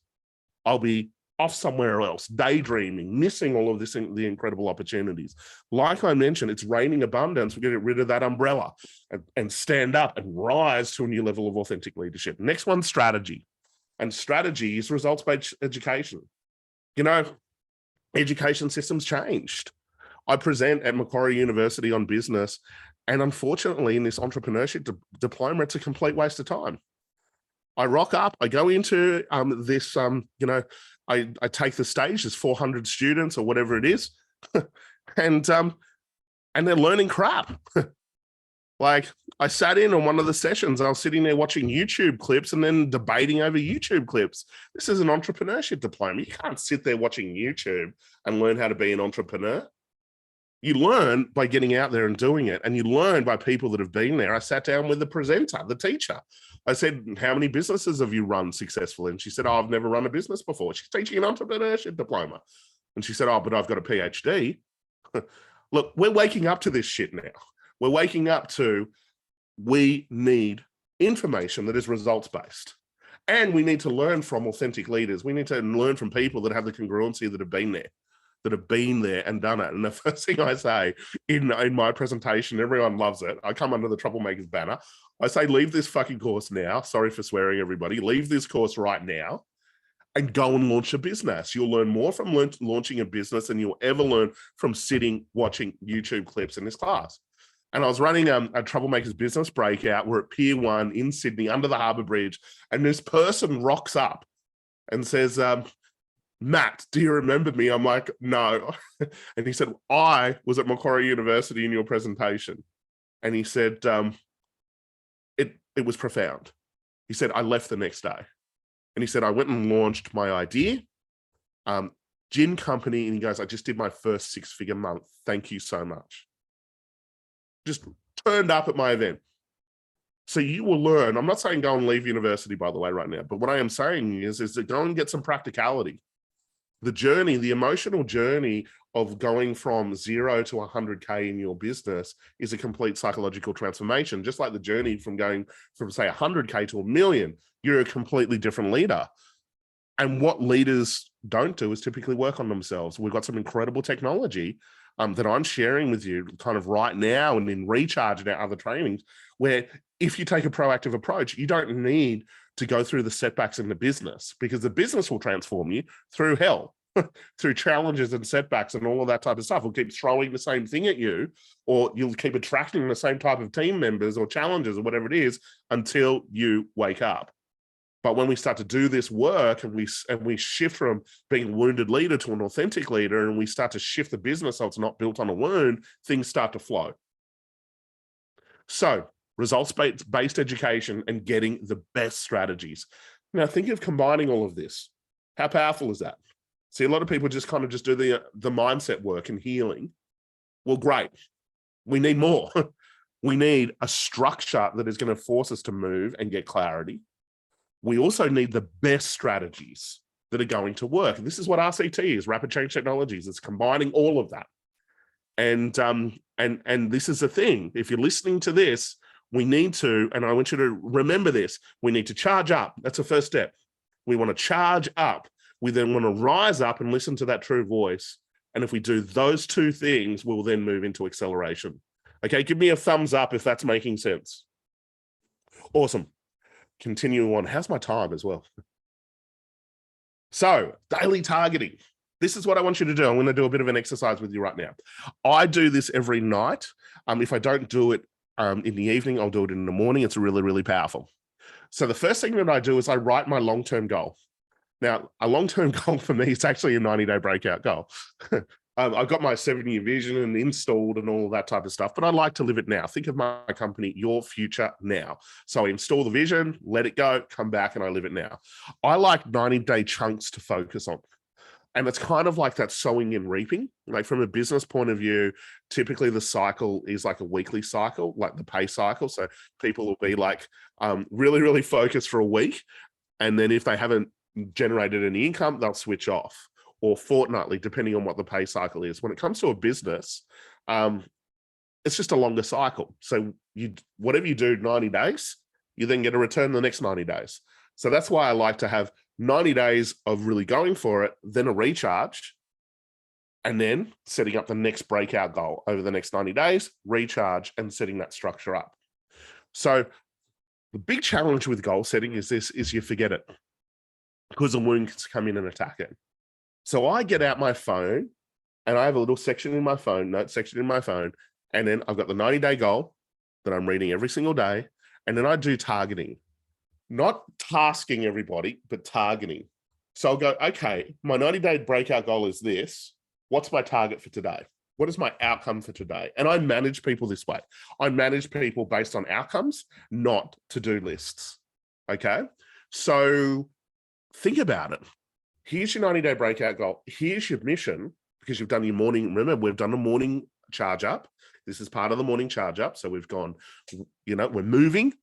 I'll be off somewhere else, daydreaming, missing all of this, the incredible opportunities. Like I mentioned, it's raining abundance. We get rid of that umbrella and stand up and rise to a new level of authentic leadership. Next one, strategy. And strategy is results-based education. Education systems changed. I present at Macquarie University on business, and unfortunately in this entrepreneurship diploma, it's a complete waste of time. I rock up, I go into this, I take the stage, there's 400 students or whatever it is, and they're learning crap. Like, I sat in on one of the sessions, I was sitting there watching YouTube clips and then debating over YouTube clips. This is an entrepreneurship diploma. You can't sit there watching YouTube and learn how to be an entrepreneur. You learn by getting out there and doing it, and you learn by people that have been there. I sat down with the presenter, the teacher. I said, how many businesses have you run successfully? And she said, oh, I've never run a business before. She's teaching an entrepreneurship diploma. And she said, oh, but I've got a PhD. Look, we're waking up to this shit now. We're waking up to, we need information that is results-based. And we need to learn from authentic leaders. We need to learn from people that have the congruency, that have been there and done it. And the first thing I say in my presentation, everyone loves it. I come under the Troublemakers banner. I say, leave this fucking course now. Sorry for swearing, everybody. Leave this course right now and go and launch a business. You'll learn more from launching a business than you'll ever learn from sitting, watching YouTube clips in this class. And I was running a Troublemakers business breakout. We're at Pier 1 in Sydney under the Harbour Bridge. And this person rocks up and says, Matt, do you remember me? I'm like, no. And he said, I was at Macquarie University in your presentation. And he said, it was profound. He said, I left the next day. And he said, I went and launched my idea, gin company. And he goes, I just did my first 6-figure month. Thank you so much. Just turned up at my event. So you will learn. I'm not saying go and leave university, by the way, right now. But what I am saying is that go and get some practicality. The journey, the emotional journey of going from 0 to 100K in your business is a complete psychological transformation. Just like the journey from going from, say, 100K to 1 million, you're a completely different leader. And what leaders don't do is typically work on themselves. We've got some incredible technology that I'm sharing with you kind of right now and in Recharge and our other trainings, where if you take a proactive approach, you don't need to go through the setbacks in the business, because the business will transform you through hell, through challenges and setbacks and all of that type of stuff. We'll keep throwing the same thing at you, or you'll keep attracting the same type of team members or challenges or whatever it is until you wake up. But when we start to do this work and we shift from being a wounded leader to an authentic leader, and we start to shift the business so it's not built on a wound, things start to flow. So results-based education and getting the best strategies. Now think of combining all of this. How powerful is that? See, a lot of people just kind of just do the mindset work and healing. Well, great. We need more. We need a structure that is going to force us to move and get clarity. We also need the best strategies that are going to work. And this is what RCT is, Rapid Change Technologies. It's combining all of that. And this is the thing. If you're listening to this, we need to, and I want you to remember this, we need to charge up. That's the first step. We want to charge up. We then want to rise up and listen to that true voice. And if we do those two things, we'll then move into acceleration. Okay, give me a thumbs up if that's making sense. Awesome. Continue on. How's my time as well? So, daily targeting. This is what I want you to do. I'm going to do a bit of an exercise with you right now. I do this every night. If I don't do it in the evening, I'll do it in the morning. It's really, really powerful. So the first thing that I do is I write my long-term goal. Now, a long-term goal for me is actually a 90-day breakout goal. I've got my 7-year vision and installed and all that type of stuff, but I like to live it now. Think of my company, Your Future Now. So I install the vision, let it go, come back, and I live it now. I like 90-day chunks to focus on. And it's kind of like that sowing and reaping. Like from a business point of view, typically the cycle is like a weekly cycle, like the pay cycle. So people will be like really, really focused for a week. And then if they haven't generated any income, they'll switch off, or fortnightly, depending on what the pay cycle is. When it comes to a business, it's just a longer cycle. So whatever you do 90 days, you then get a return the next 90 days. So that's why I like to have 90 days of really going for it, then a recharge, and then setting up the next breakout goal over the next 90 days, recharge, and setting that structure up. So the big challenge with goal setting is you forget it, because the wound can come in and attack it. So I get out my phone and I have a little section in my phone, note section in my phone, and then I've got the 90-day goal that I'm reading every single day, and then I do targeting. Not tasking everybody, but targeting. So I'll go, okay, my 90-day breakout goal is this. What's my target for today? What is my outcome for today? And I manage people this way. I manage people based on outcomes, not to-do lists. Okay? So think about it. Here's your 90-day breakout goal. Here's your mission, because you've done your morning. Remember, we've done a morning charge up. This is part of the morning charge up. So we've gone, we're moving.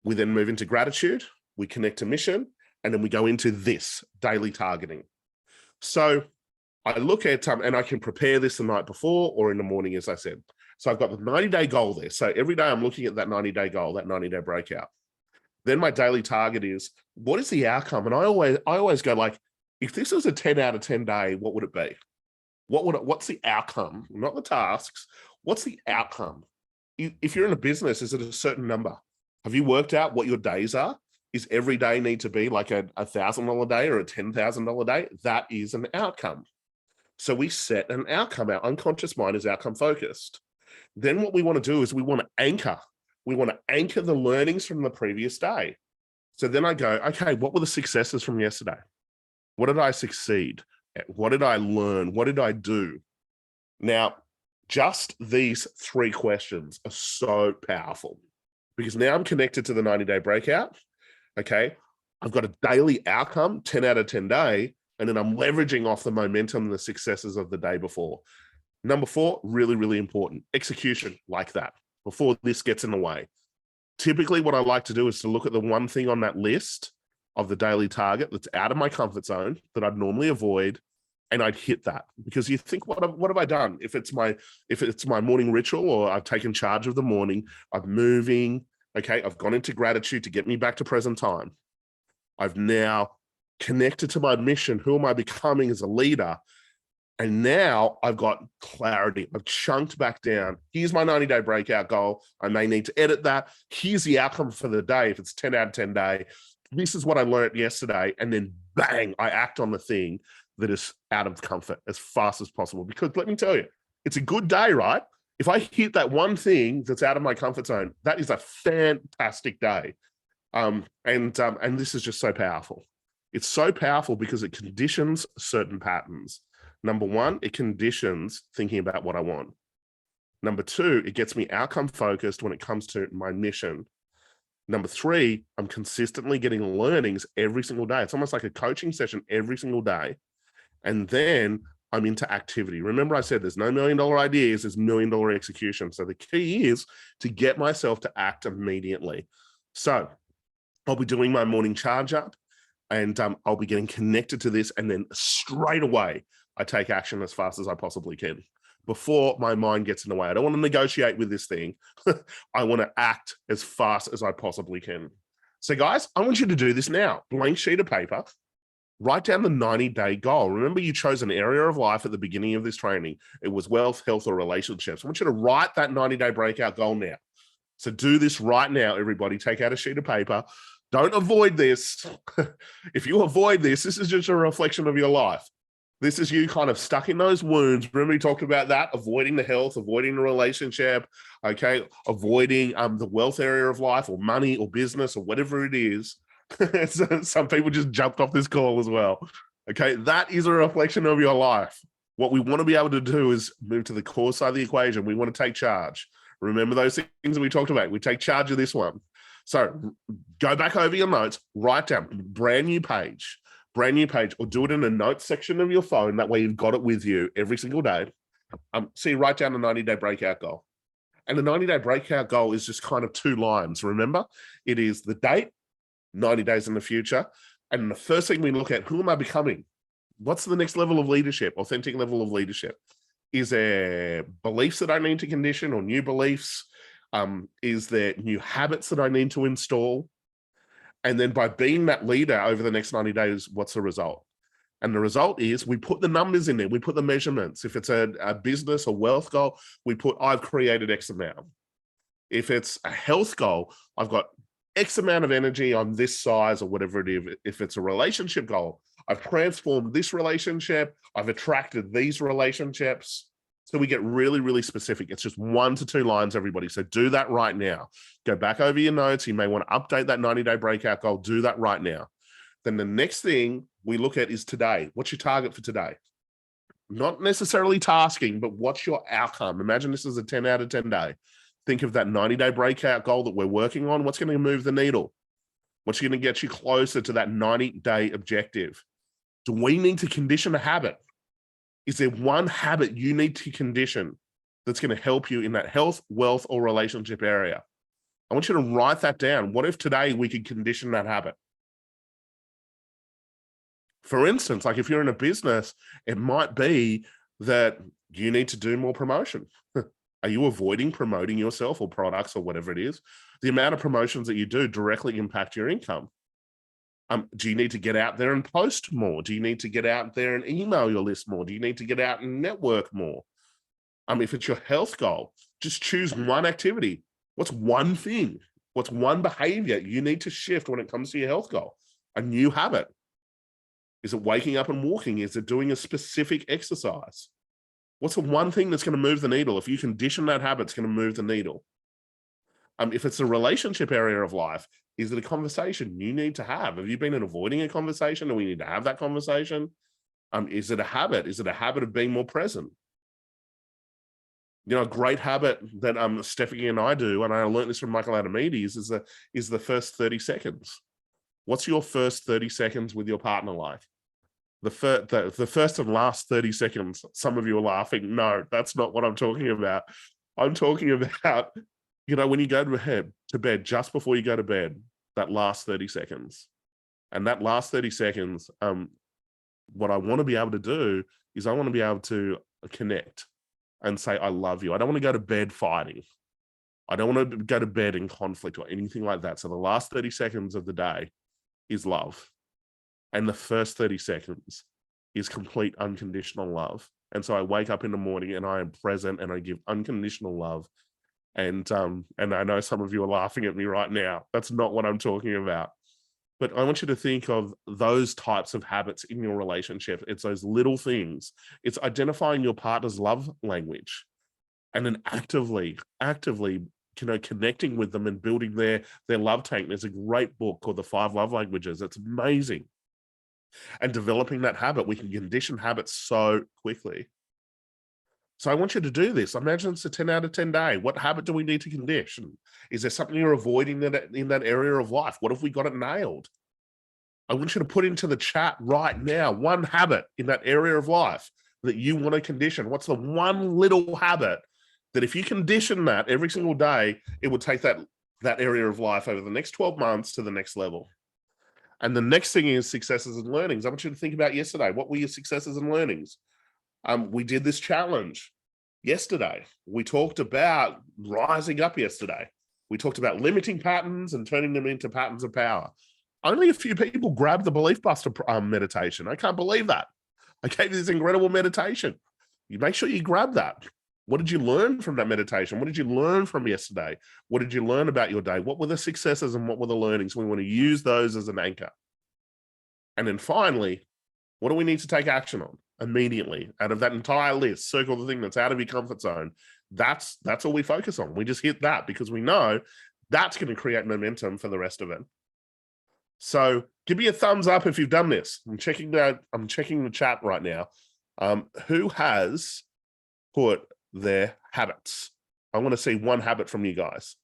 We then move into gratitude. We connect to mission. And then we go into this daily targeting. So I look at, and I can prepare this the night before or in the morning, as I said. So I've got the 90-day goal there. So every day I'm looking at that 90-day goal, that 90-day breakout. Then my daily target is, what is the outcome? And I always go like, if this was a 10 out of 10 day, what would it be? What's the outcome? Not the tasks. What's the outcome? If you're in a business, is it a certain number? Have you worked out what your days are? Is every day need to be like a $1,000 day or a $10,000 day? That is an outcome. So we set an outcome. Our unconscious mind is outcome focused. Then what we want to do is we want to anchor. We want to anchor the learnings from the previous day. So then I go, okay, what were the successes from yesterday? What did I succeed at? What did I learn? What did I do? Now, just these 3 questions are so powerful because now I'm connected to the 90-day breakout. Okay, I've got a daily outcome, 10 out of 10 day, and then I'm leveraging off the momentum and the successes of the day before. Number 4, really, really important, execution like that before this gets in the way. Typically what I like to do is to look at the one thing on that list of the daily target that's out of my comfort zone that I'd normally avoid, and I'd hit that. Because you think, what have I done? If it's my morning ritual, or I've taken charge of the morning, I'm moving, okay, I've gone into gratitude to get me back to present time. I've now connected to my mission. Who am I becoming as a leader? And now I've got clarity. I've chunked back down. Here's my 90-day breakout goal. I may need to edit that. Here's the outcome for the day. If it's 10 out of 10 day, this is what I learned yesterday. And then bang, I act on the thing that is out of comfort as fast as possible. Because let me tell you, it's a good day, right? If I hit that one thing that's out of my comfort zone, that is a fantastic day. And this is just so powerful. It's so powerful because it conditions certain patterns. Number 1, it conditions thinking about what I want. Number 2, it gets me outcome focused when it comes to my mission. Number 3, I'm consistently getting learnings every single day. It's almost like a coaching session every single day. And then I'm into activity. Remember I said there's no $1 million ideas, there's $1 million execution. So the key is to get myself to act immediately. So I'll be doing my morning charge up, and I'll be getting connected to this, and then straight away I take action as fast as I possibly can before my mind gets in the way. I don't want to negotiate with this thing. I want to act as fast as I possibly can. So guys, I want you to do this now. Blank sheet of paper, write down the 90-day goal. Remember, you chose an area of life at the beginning of this training. It was wealth, health, or relationships. I want you to write that 90-day breakout goal now. So do this right now, everybody. Take out a sheet of paper. Don't avoid this. If you avoid this, this is just a reflection of your life. This is you kind of stuck in those wounds. Remember we talked about that, avoiding the health, avoiding the relationship, okay, avoiding the wealth area of life, or money or business or whatever it is. Some people just jumped off this call as well. Okay, that is a reflection of your life. What we want to be able to do is move to the core side of the equation. We want to take charge. Remember those things that we talked about. We take charge of this one. So go back over your notes, write down brand new page, or do it in a notes section of your phone. That way you've got it with you every single day. So you write down the 90-day breakout goal. And the 90-day breakout goal is just kind of 2 lines. Remember, it is the date, 90 days in the future. And the first thing we look at, who am I becoming? What's the next level of leadership, authentic level of leadership? Is there beliefs that I need to condition, or new beliefs? Is there new habits that I need to install? And then by being that leader over the next 90 days, what's the result? And the result is we put the numbers in there. We put the measurements. If it's a business or wealth goal, we put, I've created X amount. If it's a health goal, I've got X amount of energy on this size or whatever it is. If it's a relationship goal, I've transformed this relationship. I've attracted these relationships. So we get really, really specific. It's just 1 to 2 lines, everybody. So do that right now. Go back over your notes. You may want to update that 90-day breakout goal. Do that right now. Then the next thing we look at is today. What's your target for today? Not necessarily tasking, but what's your outcome? Imagine this is a 10 out of 10 day. Think of that 90-day breakout goal that we're working on. What's going to move the needle? What's going to get you closer to that 90-day objective? Do we need to condition a habit? Is there one habit you need to condition that's going to help you in that health, wealth, or relationship area. I want you to write that down. What if today we could condition that habit? For instance, like if you're in a business, it might be that you need to do more promotion. Are you avoiding promoting yourself or products or whatever it is? The amount of promotions that you do directly impact your income. Do you need to get out there and post more? Do you need to get out there and email your list more? Do you need to get out and network more? If it's your health goal, just choose one activity. What's one thing? What's one behavior you need to shift when it comes to your health goal? A new habit. Is it waking up and walking? Is it doing a specific exercise? What's the one thing that's going to move the needle? If you condition that habit, it's going to move the needle. If it's a relationship area of life, is it a conversation you need to have? Have you been avoiding a conversation and we need to have that conversation? Is it a habit? Is it a habit of being more present? A great habit that Stephanie and I do, and I learned this from Michael Adamides, is the first 30 seconds. What's your first 30 seconds with your partner like? The first and last 30 seconds, some of you are laughing. No, that's not what I'm talking about. I'm talking about, when you go to bed, just before you go to bed, that last 30 seconds. And that last 30 seconds, what I want to be able to do is I want to be able to connect and say, I love you. I don't want to go to bed fighting. I don't want to go to bed in conflict or anything like that. So the last 30 seconds of the day is love. And the first 30 seconds is complete unconditional love. And so I wake up in the morning and I am present and I give unconditional love. And I know some of you are laughing at me right now. That's not what I'm talking about. But I want you to think of those types of habits in your relationship. It's those little things. It's identifying your partner's love language and then actively connecting with them and building their love tank. There's a great book called The 5 Love Languages. It's amazing. And developing that habit, we can condition habits so quickly. So I want you to do this. Imagine it's a 10 out of 10 day. What habit do we need to condition? Is there something you're avoiding in that area of life? What if we got it nailed? I want you to put into the chat right now one habit in that area of life that you want to condition. What's the one little habit that if you condition that every single day, it would take that area of life over the next 12 months to the next level? And the next thing is successes and learnings. I want you to think about yesterday. What were your successes and learnings? We did this challenge yesterday. We talked about rising up yesterday. We talked about limiting patterns and turning them into patterns of power. Only a few people grabbed the Belief Buster meditation. I can't believe that. I gave you this incredible meditation. You make sure you grab that. What did you learn from that meditation? What did you learn from yesterday? What did you learn about your day? What were the successes and what were the learnings? We want to use those as an anchor. And then finally, what do we need to take action on immediately out of that entire list? Circle the thing that's out of your comfort zone. That's all we focus on. We just hit that because we know that's going to create momentum for the rest of it. So give me a thumbs up if you've done this. I'm checking the chat right now. Who has put their habits? I want to see one habit from you guys.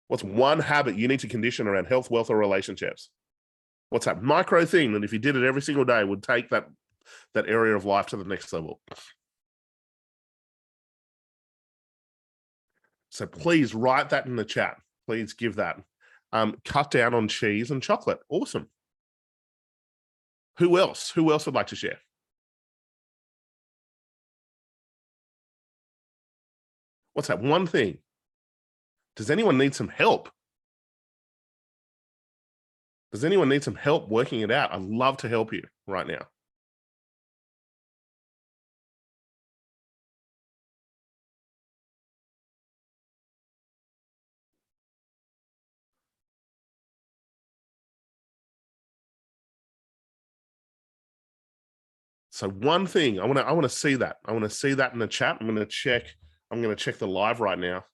What's one habit you need to condition around health, wealth, or relationships? What's that micro thing that if you did it every single day would take that area of life to the next level? So please write that in the chat. Please give that. Cut down on cheese and chocolate. Awesome. Who else? Who else would like to share? What's that one thing? Does anyone need some help? Does anyone need some help working it out? I'd love to help you right now. So one thing, I want to see that. I want to see that in the chat. I'm going to check the live right now.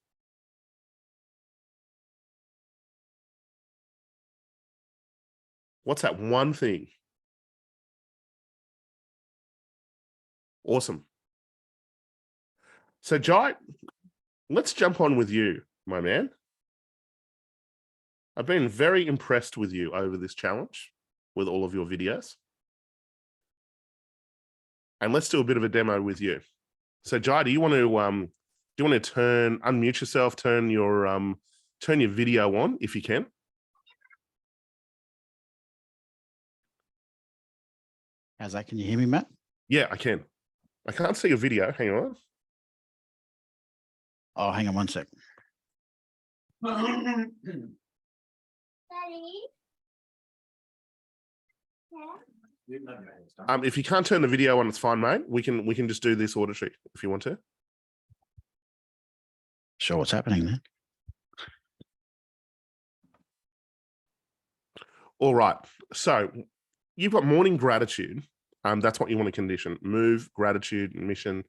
What's that one thing? Awesome. So Jai, let's jump on with you, my man. I've been very impressed with you over this challenge with all of your videos. And let's do a bit of a demo with you. So Jai, do you want to unmute yourself, turn your video on if you can? How's that? Can you hear me, Matt? Yeah, I can. I can't see your video. Hang on. Oh, hang on one sec. If you can't turn the video on, it's fine, mate. We can just do this auditory if you want to. Sure, what's happening there? All right. So you've got morning gratitude. That's what you want to condition. Move, gratitude, mission.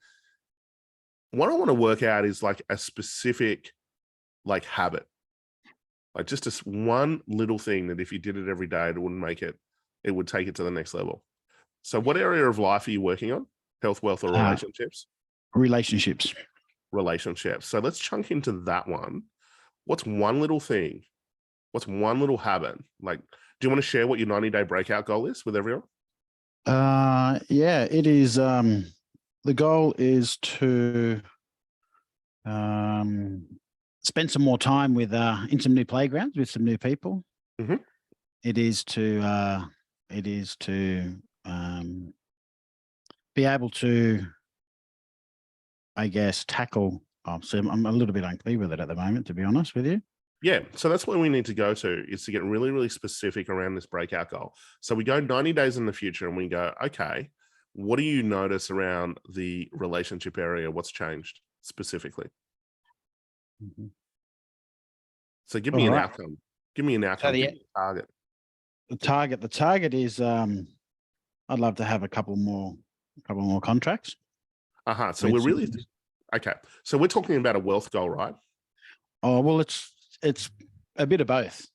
What I want to work out is like a specific like habit. Like just one little thing that if you did it every day, it would take it to the next level. So what area of life are you working on? Health, wealth, or relationships? Relationships. Relationships. So let's chunk into that one. What's one little thing? What's one little habit? Like, do you want to share what your 90-day breakout goal is with everyone? Yeah, it is. The goal is to spend some more time with in some new playgrounds with some new people. Mm-hmm. It is to be able to, I guess, tackle. So I'm a little bit unclear with it at the moment, to be honest with you. Yeah, so that's where we need to go to, is to get really, really specific around this breakout goal. So we go 90 days in the future and we go, okay, what do you notice around the relationship area? What's changed specifically? Mm-hmm. So give me an outcome. Give me an outcome. Give me a target. The target is I'd love to have a couple more contracts. So we're really okay. So we're talking about a wealth goal, right? Oh, well, it's a bit of both.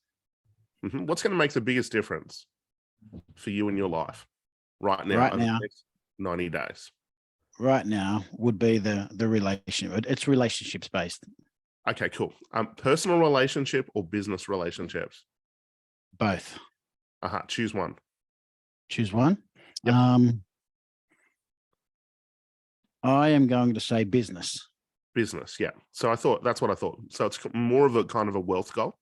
Mm-hmm. What's going to make the biggest difference for you in your life right now? Right now, the next 90 days. Right now would be the relationship. It's relationships based. Okay, cool. Personal relationship or business relationships? Both. Choose one. Choose one. Yep. I am going to say business. Business, yeah. So that's what I thought. So it's more of a kind of a wealth goal,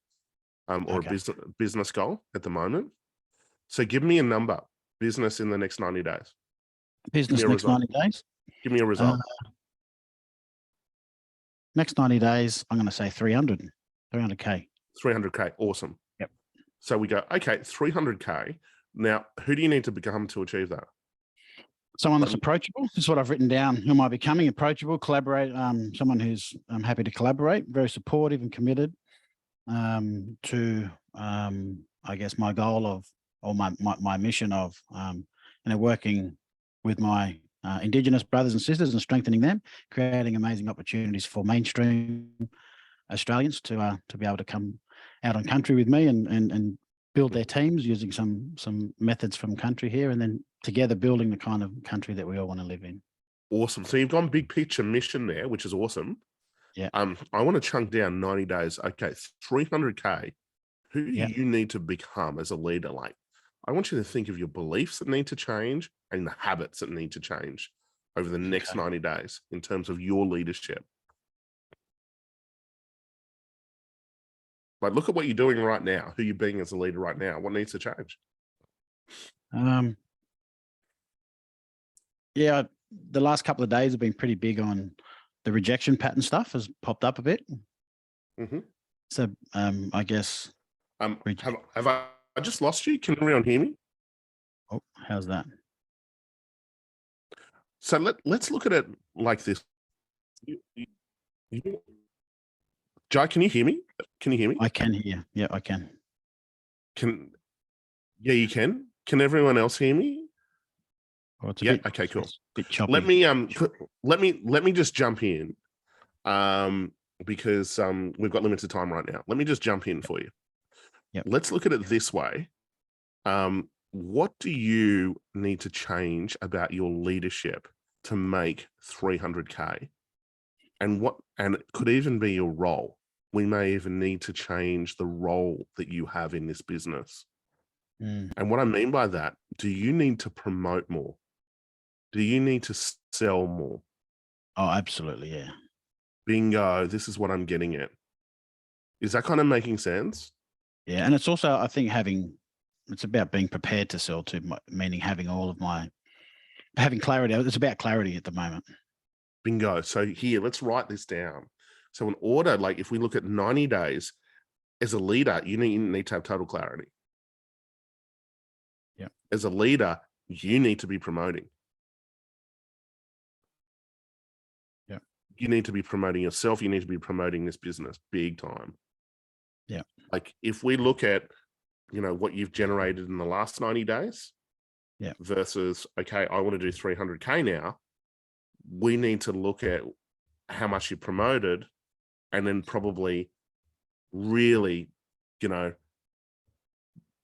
or a business goal at the moment. So give me a number. Business in the next 90 days. Business next 90 days. Give me a result. Next 90 days, I'm going to say 300K. 300K. Awesome. Yep. So we go, okay, 300K. Now, who do you need to become to achieve that? Someone that's approachable. This is what I've written down. Who am I becoming? Approachable, collaborate. Someone who's happy to collaborate, very supportive and committed to, I guess, my goal or my mission of, working with my Indigenous brothers and sisters and strengthening them, creating amazing opportunities for mainstream Australians to be able to come out on country with me and build their teams using some methods from country here, and then together building the kind of country that we all want to live in. Awesome. So you've gone big picture mission there, which is awesome. Yeah. I want to chunk down 90 days. Okay, 300K. Who do you need to become as a leader? Like, I want you to think of your beliefs that need to change and the habits that need to change over the next 90 days in terms of your leadership. Like, look at what you're doing right now, who you're being as a leader right now. What needs to change? Yeah, the last couple of days have been pretty big on the rejection pattern stuff has popped up a bit. Mm-hmm. So I guess. Have I just lost you? Can everyone hear me? Oh, how's that? So let's look at it like this. Jai, can you hear me? Can you hear me? I can hear. Yeah, I can. Yeah, you can. Can everyone else hear me? Oh, it's okay, cool. Bit choppy. Let me just jump in, because we've got limited time right now. Let me just jump in for you. Yep. Let's look at it this way. What do you need to change about your leadership to make 300K? And it could even be your role. We may even need to change the role that you have in this business. And what I mean by that, do you need to promote more? Do you need to sell more? Oh, absolutely. Yeah. Bingo. This is what I'm getting at. Is that kind of making sense? Yeah. And it's also, I think, it's about being prepared to sell to, meaning having having clarity. It's about clarity at the moment. Bingo. So here, let's write this down. So in order, like if we look at 90 days, as a leader, you need to have total clarity. Yeah. As a leader, you need to be promoting. Yeah. You need to be promoting yourself. You need to be promoting this business big time. Yeah. Like if we look at, what you've generated in the last 90 days, yeah, versus, okay, I want to do 300K now. We need to look at how much you promoted and then probably really,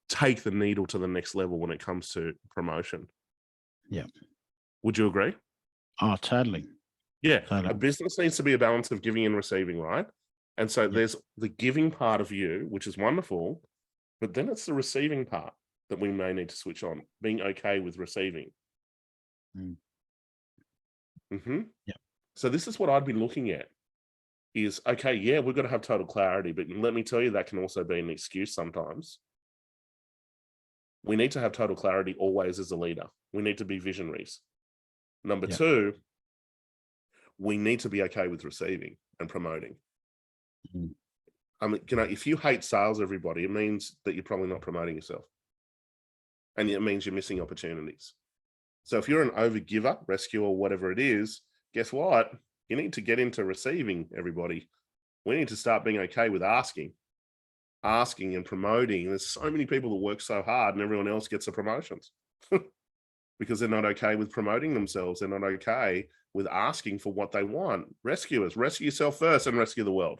take the needle to the next level when it comes to promotion. Yeah. Would you agree? Oh, totally. Yeah. Totally. A business needs to be a balance of giving and receiving, right? And so there's the giving part of you, which is wonderful, but then it's the receiving part that we may need to switch on, being okay with receiving. Yeah. So this is what I'd be looking at is, okay, yeah, we've got to have total clarity, but let me tell you, that can also be an excuse sometimes. We need to have total clarity always as a leader. We need to be visionaries. Number two, we need to be okay with receiving and promoting. I mean, if you hate sales, everybody, it means that you're probably not promoting yourself. And it means you're missing opportunities. So if you're an overgiver, rescuer, whatever it is, guess what? You need to get into receiving, everybody. We need to start being okay with asking and promoting. There's so many people that work so hard and everyone else gets the promotions because they're not okay with promoting themselves. They're not okay with asking for what they want. Rescuers, rescue yourself first and rescue the world.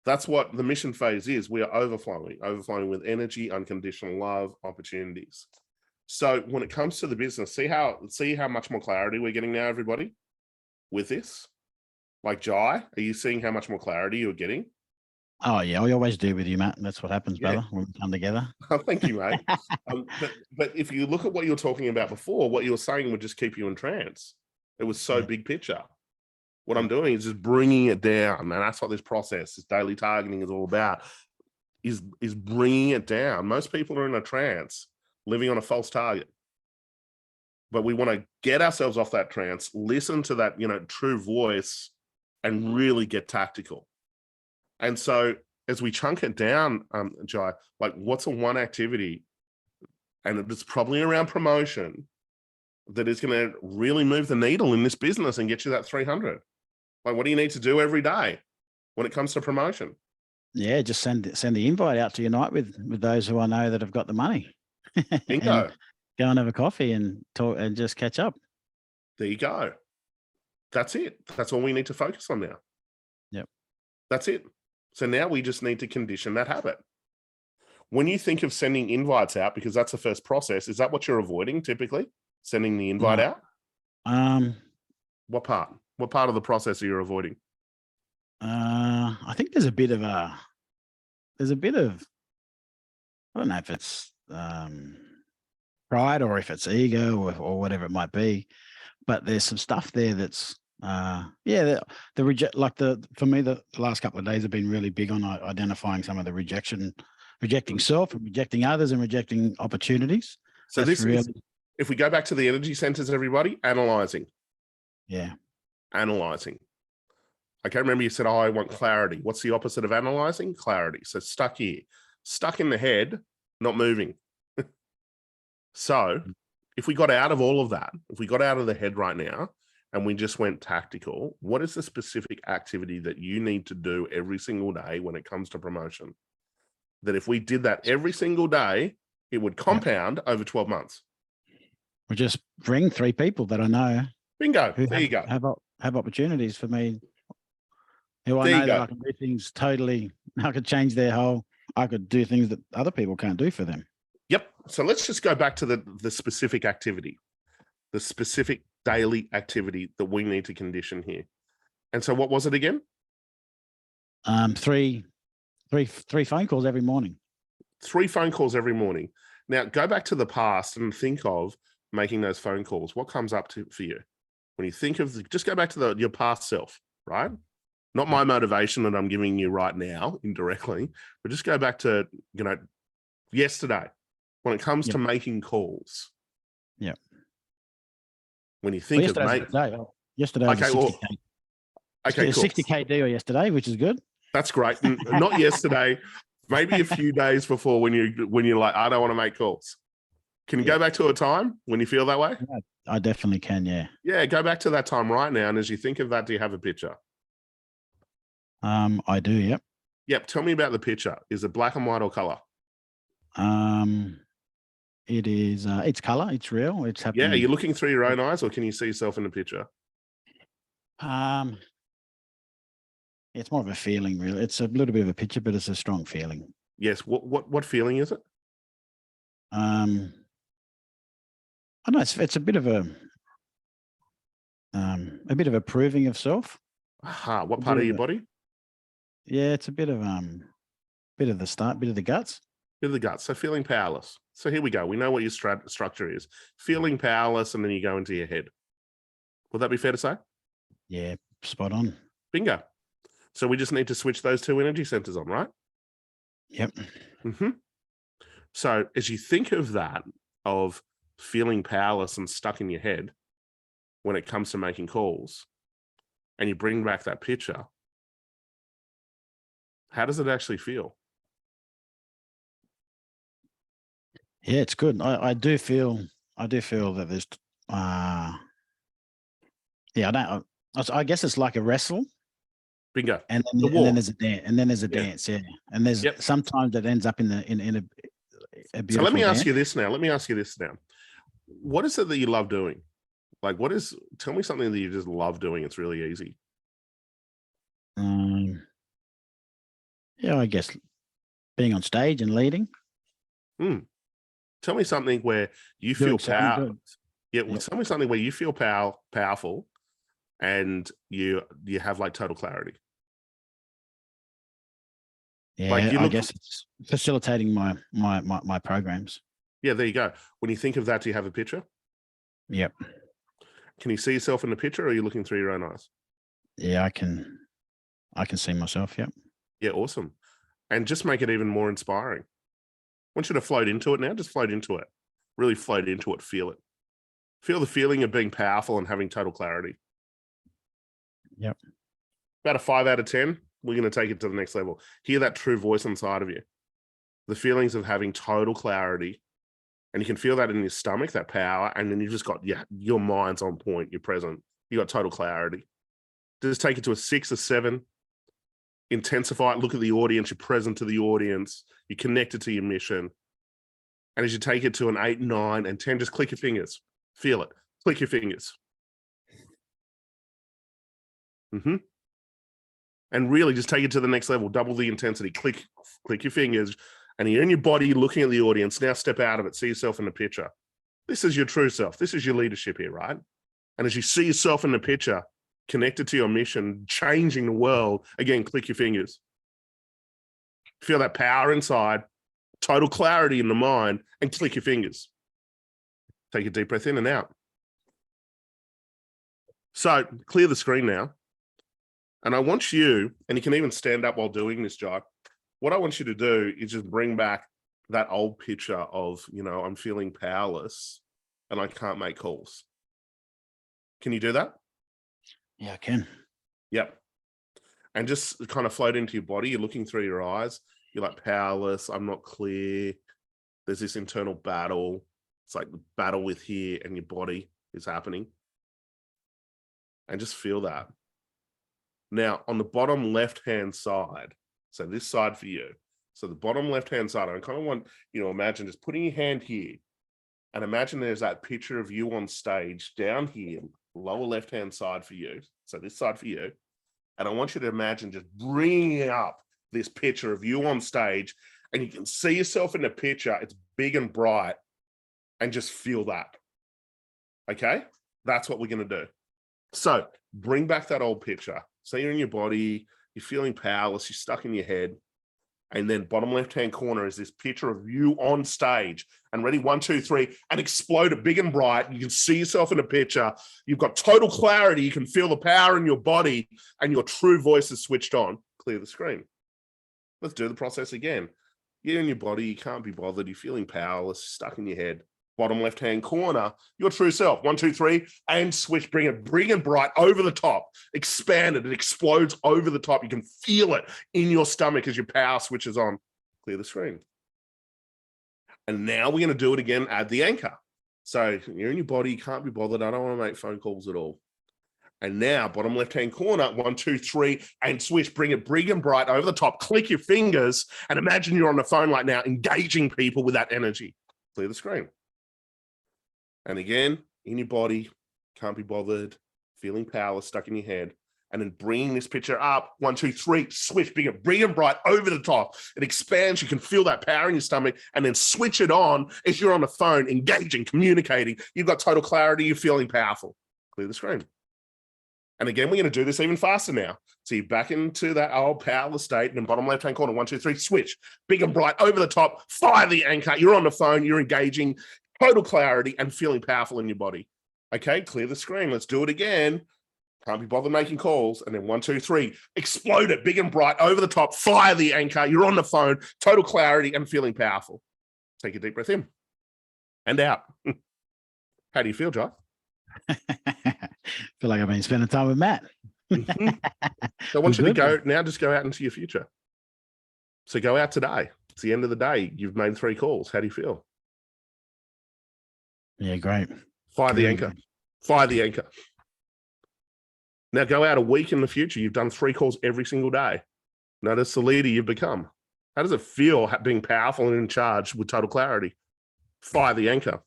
That's what the mission phase is. We are overflowing with energy, unconditional love, opportunities. So when it comes to the business, see how much more clarity we're getting now, everybody, with this? Like Jai, are you seeing how much more clarity you're getting? Oh yeah, I always do with you, Matt. That's what happens, brother, when we come together. Thank you, mate. But if you look at what you were talking about before, what you were saying would just keep you in trance. It was so big picture. What I'm doing is just bringing it down, and that's what this process, this daily targeting is all about, is bringing it down. Most people are in a trance, living on a false target. But we want to get ourselves off that trance, listen to that, true voice, and really get tactical. And so as we chunk it down, Jai, like what's a one activity, and it's probably around promotion, that is going to really move the needle in this business and get you that 300? Like, what do you need to do every day when it comes to promotion? Yeah, just send the invite out to unite with those who I know that have got the money. Bingo. Go and have a coffee and talk and just catch up. There you go. That's it. That's all we need to focus on now. Yep. That's it. So now we just need to condition that habit. When you think of sending invites out, because that's the first process, is that what you're avoiding typically? Sending the invite out? What part? What part of the process are you avoiding? I think there's a bit of I don't know if it's pride or if it's ego or whatever it might be, but there's some stuff there that's for me the last couple of days have been really big on identifying some of the rejecting self and rejecting others and rejecting opportunities. So this is, if we go back to the energy centers, everybody, analyzing. Yeah. Analyzing. Okay, remember you said, I want clarity. What's the opposite of analyzing? Clarity. So stuck here, stuck in the head, not moving. So if we got out of all of that, if we got out of the head right now and we just went tactical, what is the specific activity that you need to do every single day when it comes to promotion? That if we did that every single day, it would compound over 12 months. We just bring 3 people that I know. Bingo. There you go. Have opportunities for me. Who I know that I can do things totally, I could change I could do things that other people can't do for them. Yep. So let's just go back to the specific activity, the specific daily activity that we need to condition here. And so what was it again? 3 phone calls every morning. 3 phone calls every morning. Now go back to the past and think of making those phone calls. What comes up for you when you think of just go back to your past self, right? Not my motivation that I'm giving you right now indirectly, but just go back to, yesterday when it comes to making calls. Yeah. When you think of yesterday was a 60K. Okay, a cool. 60K deal yesterday, which is good. That's great. Not yesterday, maybe a few days before when you're like, I don't want to make calls. Can you go back to a time when you feel that way? Yeah, I definitely can. Yeah. Yeah, go back to that time right now. And as you think of that, do you have a picture? I do. Yep. Yep. Tell me about the picture. Is it black and white or color? It is. It's color. It's real. It's happening. Yeah. Are you looking through your own eyes, or can you see yourself in the picture? It's more of a feeling, really. It's a little bit of a picture, but it's a strong feeling. Yes. What feeling is it? I don't know. It's a bit of a proving of self. Aha. What part of your body? Yeah, it's a bit of the start, bit of the guts. Bit of the guts. So feeling powerless. So here we go. We know what your structure is. Feeling powerless, and then you go into your head. Would that be fair to say? Yeah, spot on. Bingo. So we just need to switch those two energy centers on, right? Yep. Mm-hmm. So as you think of that, of feeling powerless and stuck in your head when it comes to making calls, and you bring back that picture, how does it actually feel? Yeah, it's good. I do feel that there's I guess it's like a wrestle. Bingo. And then there's a dance, dance, yeah. And there's sometimes that ends up in a beautiful. So let me ask dance. you this now. What is it that you love doing? Like, tell me something that you just love doing. It's really easy. Yeah, I guess being on stage and leading. Tell me something where you feel powerful. Yeah, well, tell me something where you feel powerful and you have like total clarity. Yeah, I guess it's facilitating my programs. Yeah, there you go. When you think of that, do you have a picture? Yep. Can you see yourself in the picture, or are you looking through your own eyes? Yeah, I can see myself. Yep. Yeah, awesome. And just make it even more inspiring. I want you to float into it now. Just float into it. Really float into it. Feel it. Feel the feeling of being powerful and having total clarity. Yep. About a 5 out of 10. We're going to take it to the next level. Hear that true voice inside of you. The feelings of having total clarity. And you can feel that in your stomach, that power. And then you've just got, your mind's on point. You're present. You got total clarity. Just take it to a 6 or 7. Intensify it. Look at the audience. You're present to the audience. You're connected to your mission. And as you take it to an 8, 9, and 10, just click your fingers. Feel it. Click your fingers. And really just take it to the next level. Double the intensity. Click your fingers. And you're in your body looking at the audience. Now step out of it. See yourself in the picture. This is your true self. This is your leadership here, right? And as you see yourself in the picture, connected to your mission, changing the world, again, click your fingers. Feel that power inside, total clarity in the mind, and click your fingers. Take a deep breath in and out. So clear the screen now. And I want you, and you can even stand up while doing this, Jai. What I want you to do is just bring back that old picture of, I'm feeling powerless and I can't make calls. Can you do that? Yeah, I can. Yep. And just kind of float into your body. You're looking through your eyes. You're like, powerless. I'm not clear. There's this internal battle. It's like the battle with here and your body is happening. And just feel that. Now, on the bottom left-hand side, so this side for you. So the bottom left-hand side, I kind of want, imagine just putting your hand here and imagine there's that picture of you on stage down here, lower left-hand side for you. So this side for you. And I want you to imagine just bringing up this picture of you on stage, and you can see yourself in the picture. It's big and bright, and just feel that. Okay? That's what we're going to do. So bring back that old picture. So you're in your body, you're feeling powerless, you're stuck in your head. And then bottom left-hand corner is this picture of you on stage. And ready, 1, 2, 3, and explode it big and bright. You can see yourself in a picture. You've got total clarity. You can feel the power in your body and your true voice is switched on. Clear the screen. Let's do the process again. You're in your body. You can't be bothered. You're feeling powerless, stuck in your head. Bottom left-hand corner, your true self. 1, 2, 3, and switch. Bring it bright over the top. Expand it. It explodes over the top. You can feel it in your stomach as your power switches on. Clear the screen. And now we're going to do it again. Add the anchor. So you're in your body. You can't be bothered. I don't want to make phone calls at all. And now, bottom left-hand corner, 1, 2, 3, and switch. Bring it big and bright over the top. Click your fingers and imagine you're on the phone right now, engaging people with that energy. Clear the screen. And again, in your body, can't be bothered, feeling powerless, stuck in your head. And then bringing this picture up, 1, 2, 3, switch, bring it bright over the top. It expands. You can feel that power in your stomach, and then switch it on as you're on the phone, engaging, communicating. You've got total clarity. You're feeling powerful. Clear the screen. And again, we're going to do this even faster now. So you're back into that old powerless state, and then bottom left-hand corner, 1, 2, 3, switch, big and bright over the top, fire the anchor. You're on the phone. You're engaging, total clarity and feeling powerful in your body. Okay, clear the screen. Let's do it again. Can't be bothered making calls. And then 1, 2, 3, explode it big and bright over the top, fire the anchor. You're on the phone, total clarity and feeling powerful. Take a deep breath in and out. How do you feel, Jai? Feel like I've been spending time with Matt. So I want you to go now, just go out into your future. So go out today. It's the end of the day. You've made 3 calls. How do you feel? Yeah, great. Fire the anchor. Fire the anchor. Now go out a week in the future. You've done 3 calls every single day. Notice the leader you've become. How does it feel being powerful and in charge with total clarity? Fire the anchor.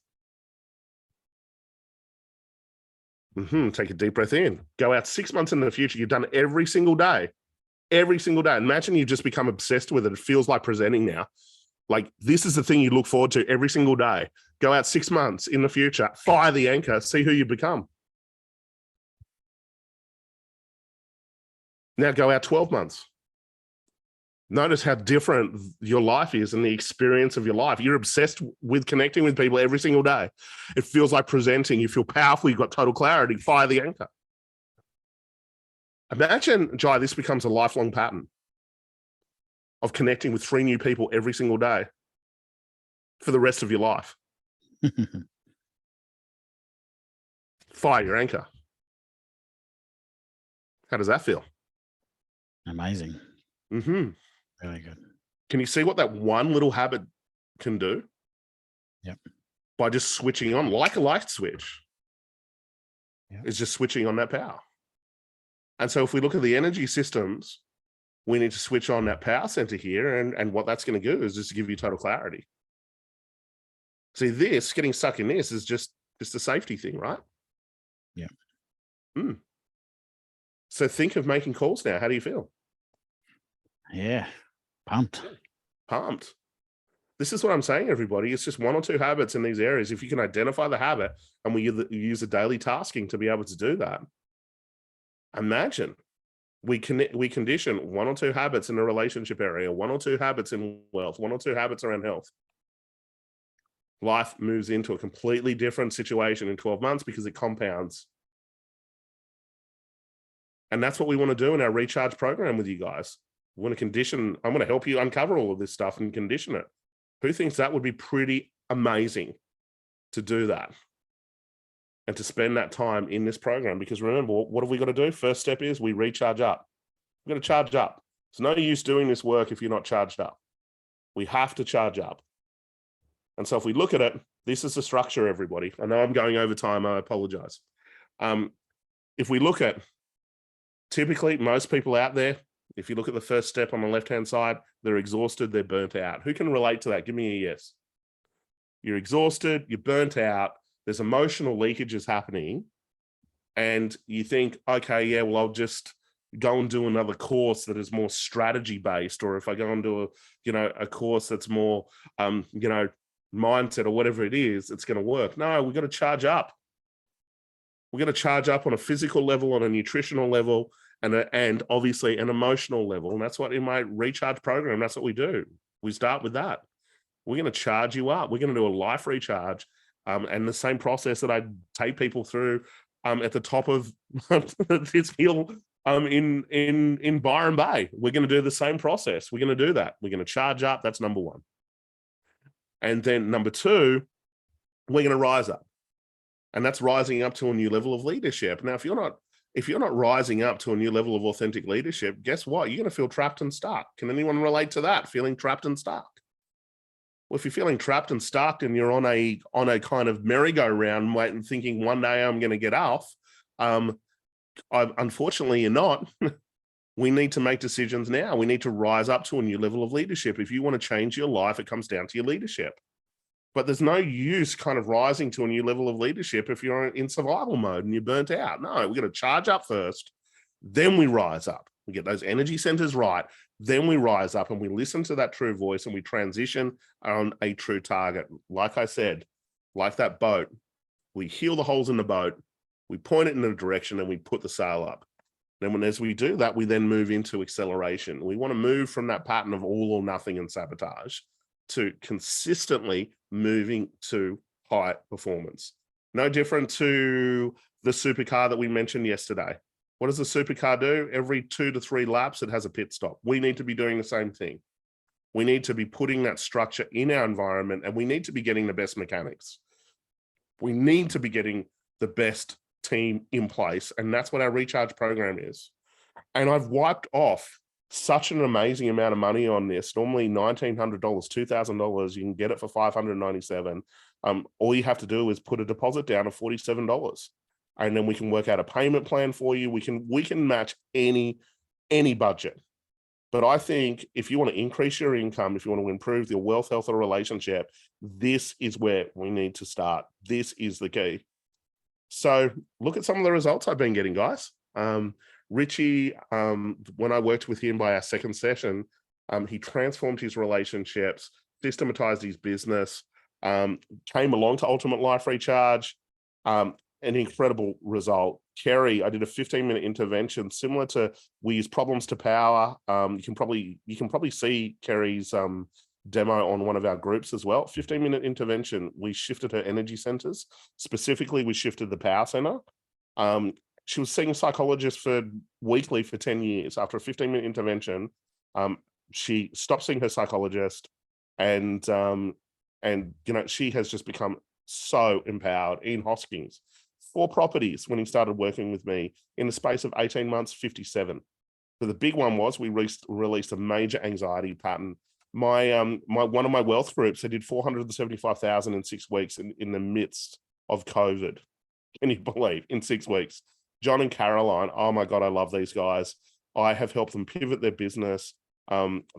Take a deep breath in. Go out 6 months in the future. You've done it every single day. Every single day. Imagine you've just become obsessed with it. It feels like presenting now. Like this is the thing you look forward to every single day. Go out 6 months in the future. Fire the anchor. See who you become. Now go out 12 months. Notice how different your life is and the experience of your life. You're obsessed with connecting with people every single day. It feels like presenting. You feel powerful. You've got total clarity. Fire the anchor. Imagine, Jai, this becomes a lifelong pattern of connecting with 3 new people every single day for the rest of your life. Fire your anchor. How does that feel? Amazing. Really good. Can you see what that one little habit can do? Yep. By just switching on, like a light switch. Yep. It's just switching on that power. And so if we look at the energy systems, we need to switch on that power center here. And what that's going to do is just give you total clarity. See, this, getting stuck in this is just a safety thing, right? Yeah. So think of making calls now. How do you feel? Yeah. Pumped. Pumped. This is what I'm saying, everybody. It's just 1 or 2 habits in these areas. If you can identify the habit and we use the daily tasking to be able to do that, imagine we condition 1 or 2 habits in the relationship area, 1 or 2 habits in wealth, 1 or 2 habits around health. Life moves into a completely different situation in 12 months because it compounds. And that's what we want to do in our recharge program with you guys. We want to condition. I'm going to help you uncover all of this stuff and condition it. Who thinks that would be pretty amazing to do that and to spend that time in this program? Because remember, what have we got to do? First step is we recharge up. We've got to charge up. It's no use doing this work if you're not charged up. We have to charge up. And so if we look at it, this is the structure, everybody. I know I'm going over time. I apologize. If we look at, typically, most people out there, if you look at the first step on the left-hand side, they're exhausted, they're burnt out. Who can relate to that? Give me a yes. You're exhausted, you're burnt out, there's emotional leakages happening, and you think, okay, yeah, well, I'll just go and do another course that is more strategy-based, or if I go and do a course that's more, mindset or whatever it is, it's going to work. No, we've got to charge up. We're going to charge up on a physical level, on a nutritional level, and obviously an emotional level. And that's what in my recharge program, that's what we do. We start with that. We're going to charge you up. We're going to do a life recharge. And the same process that I take people through at the top of this hill in Byron Bay. We're going to do the same process. We're going to do that. We're going to charge up. That's number one. And then number two, we're going to rise up. And that's rising up to a new level of leadership. Now, if you're not rising up to a new level of authentic leadership, guess what? You're going to feel trapped and stuck. Can anyone relate to that? Feeling trapped and stuck? Well, if you're feeling trapped and stuck and you're on a kind of merry-go-round waiting, thinking one day I'm going to get off, unfortunately you're not. We need to make decisions now. We need to rise up to a new level of leadership. If you want to change your life, it comes down to your leadership. But there's no use kind of rising to a new level of leadership if you're in survival mode and you're burnt out. No, we're going to charge up first, then we rise up. We get those energy centers right, then we rise up and we listen to that true voice and we transition on a true target. Like I said, like that boat, we heal the holes in the boat, we point it in a direction and we put the sail up. Then as we do that, we then move into acceleration. We want to move from that pattern of all or nothing and sabotage to consistently moving to high performance. No different to the supercar that we mentioned yesterday. What does the supercar do? Every 2 to 3 laps, it has a pit stop. We need to be doing the same thing. We need to be putting that structure in our environment and we need to be getting the best mechanics. We need to be getting the best team in place. And that's what our recharge program is. And I've wiped off such an amazing amount of money on this. Normally $1,900, $2,000, you can get it for $597. All you have to do is put a deposit down of $47. And then we can work out a payment plan for you. We can match any budget. But I think if you want to increase your income, if you want to improve your wealth, health, or relationship, this is where we need to start. This is the key. So look at some of the results I've been getting, guys. Richie, when I worked with him by our second session, he transformed his relationships, systematized his business, came along to Ultimate Life Recharge, an incredible result. Kerry, I did a 15-minute intervention similar to we use Problems to Power. You can probably see Kerry's demo on one of our groups as well. 15-minute intervention. We shifted her energy centers. Specifically, we shifted the power center. She was seeing a psychologist weekly for 10 years. After a 15-minute intervention, she stopped seeing her psychologist, and she has just become so empowered. Ian Hoskins, 4 properties when he started working with me. In the space of 18 months, 57. So the big one was we released a major anxiety pattern. One of my wealth groups, I did 475,000 in 6 weeks in the midst of COVID. Can you believe? In 6 weeks. John and Caroline, oh my God, I love these guys. I have helped them pivot their business.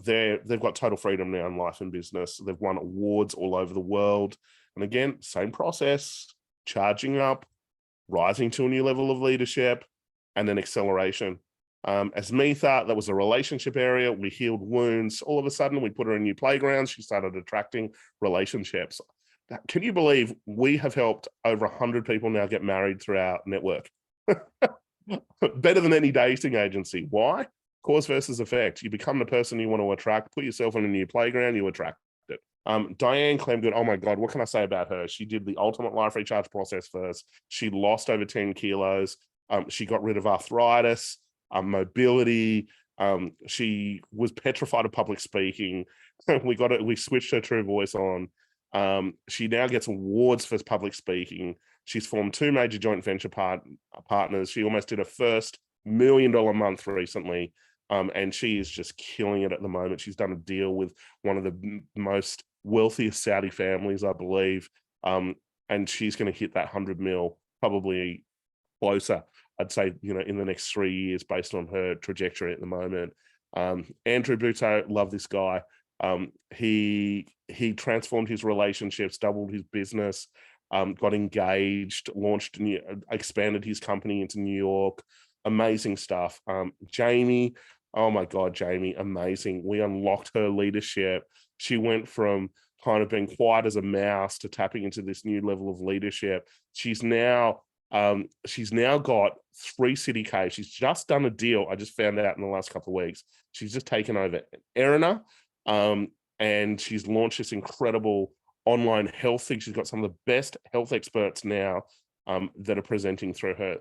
They've got total freedom now in life and business. They've won awards all over the world. And again, same process, charging up, rising to a new level of leadership, and then acceleration. Asmitha, that was a relationship area. We healed wounds. All of a sudden, we put her in new playgrounds. She started attracting relationships. Can you believe we have helped over 100 people now get married through our network? Better than any dating agency. Why? Cause versus effect. You become the person you want to attract. Put yourself in a new playground, you attract it. Diane Clemgood, oh my God, what can I say about her? She did the Ultimate Life Recharge process first. She lost over 10 kilos. She got rid of arthritis, mobility. She was petrified of public speaking. We switched her true voice on. She now gets awards for public speaking. She's formed 2 major joint venture partners. She almost did her first $1 million month recently. And she is just killing it at the moment. She's done a deal with one of the most wealthiest Saudi families, I believe. And she's going to hit that 100 mil, probably closer, I'd say, in the next 3 years based on her trajectory at the moment. Andrew Buteau, love this guy. He transformed his relationships, doubled his business, got engaged, expanded his company into New York. Amazing stuff. Jamie, oh my God, Jamie, amazing. We unlocked her leadership. She went from kind of being quiet as a mouse to tapping into this new level of leadership. She's now She's now got 3 CDK. She's just done a deal. I just found out in the last couple of weeks. She's just taken over Erina, and she's launched this incredible online health thing. She's got some of the best health experts now that are presenting through her.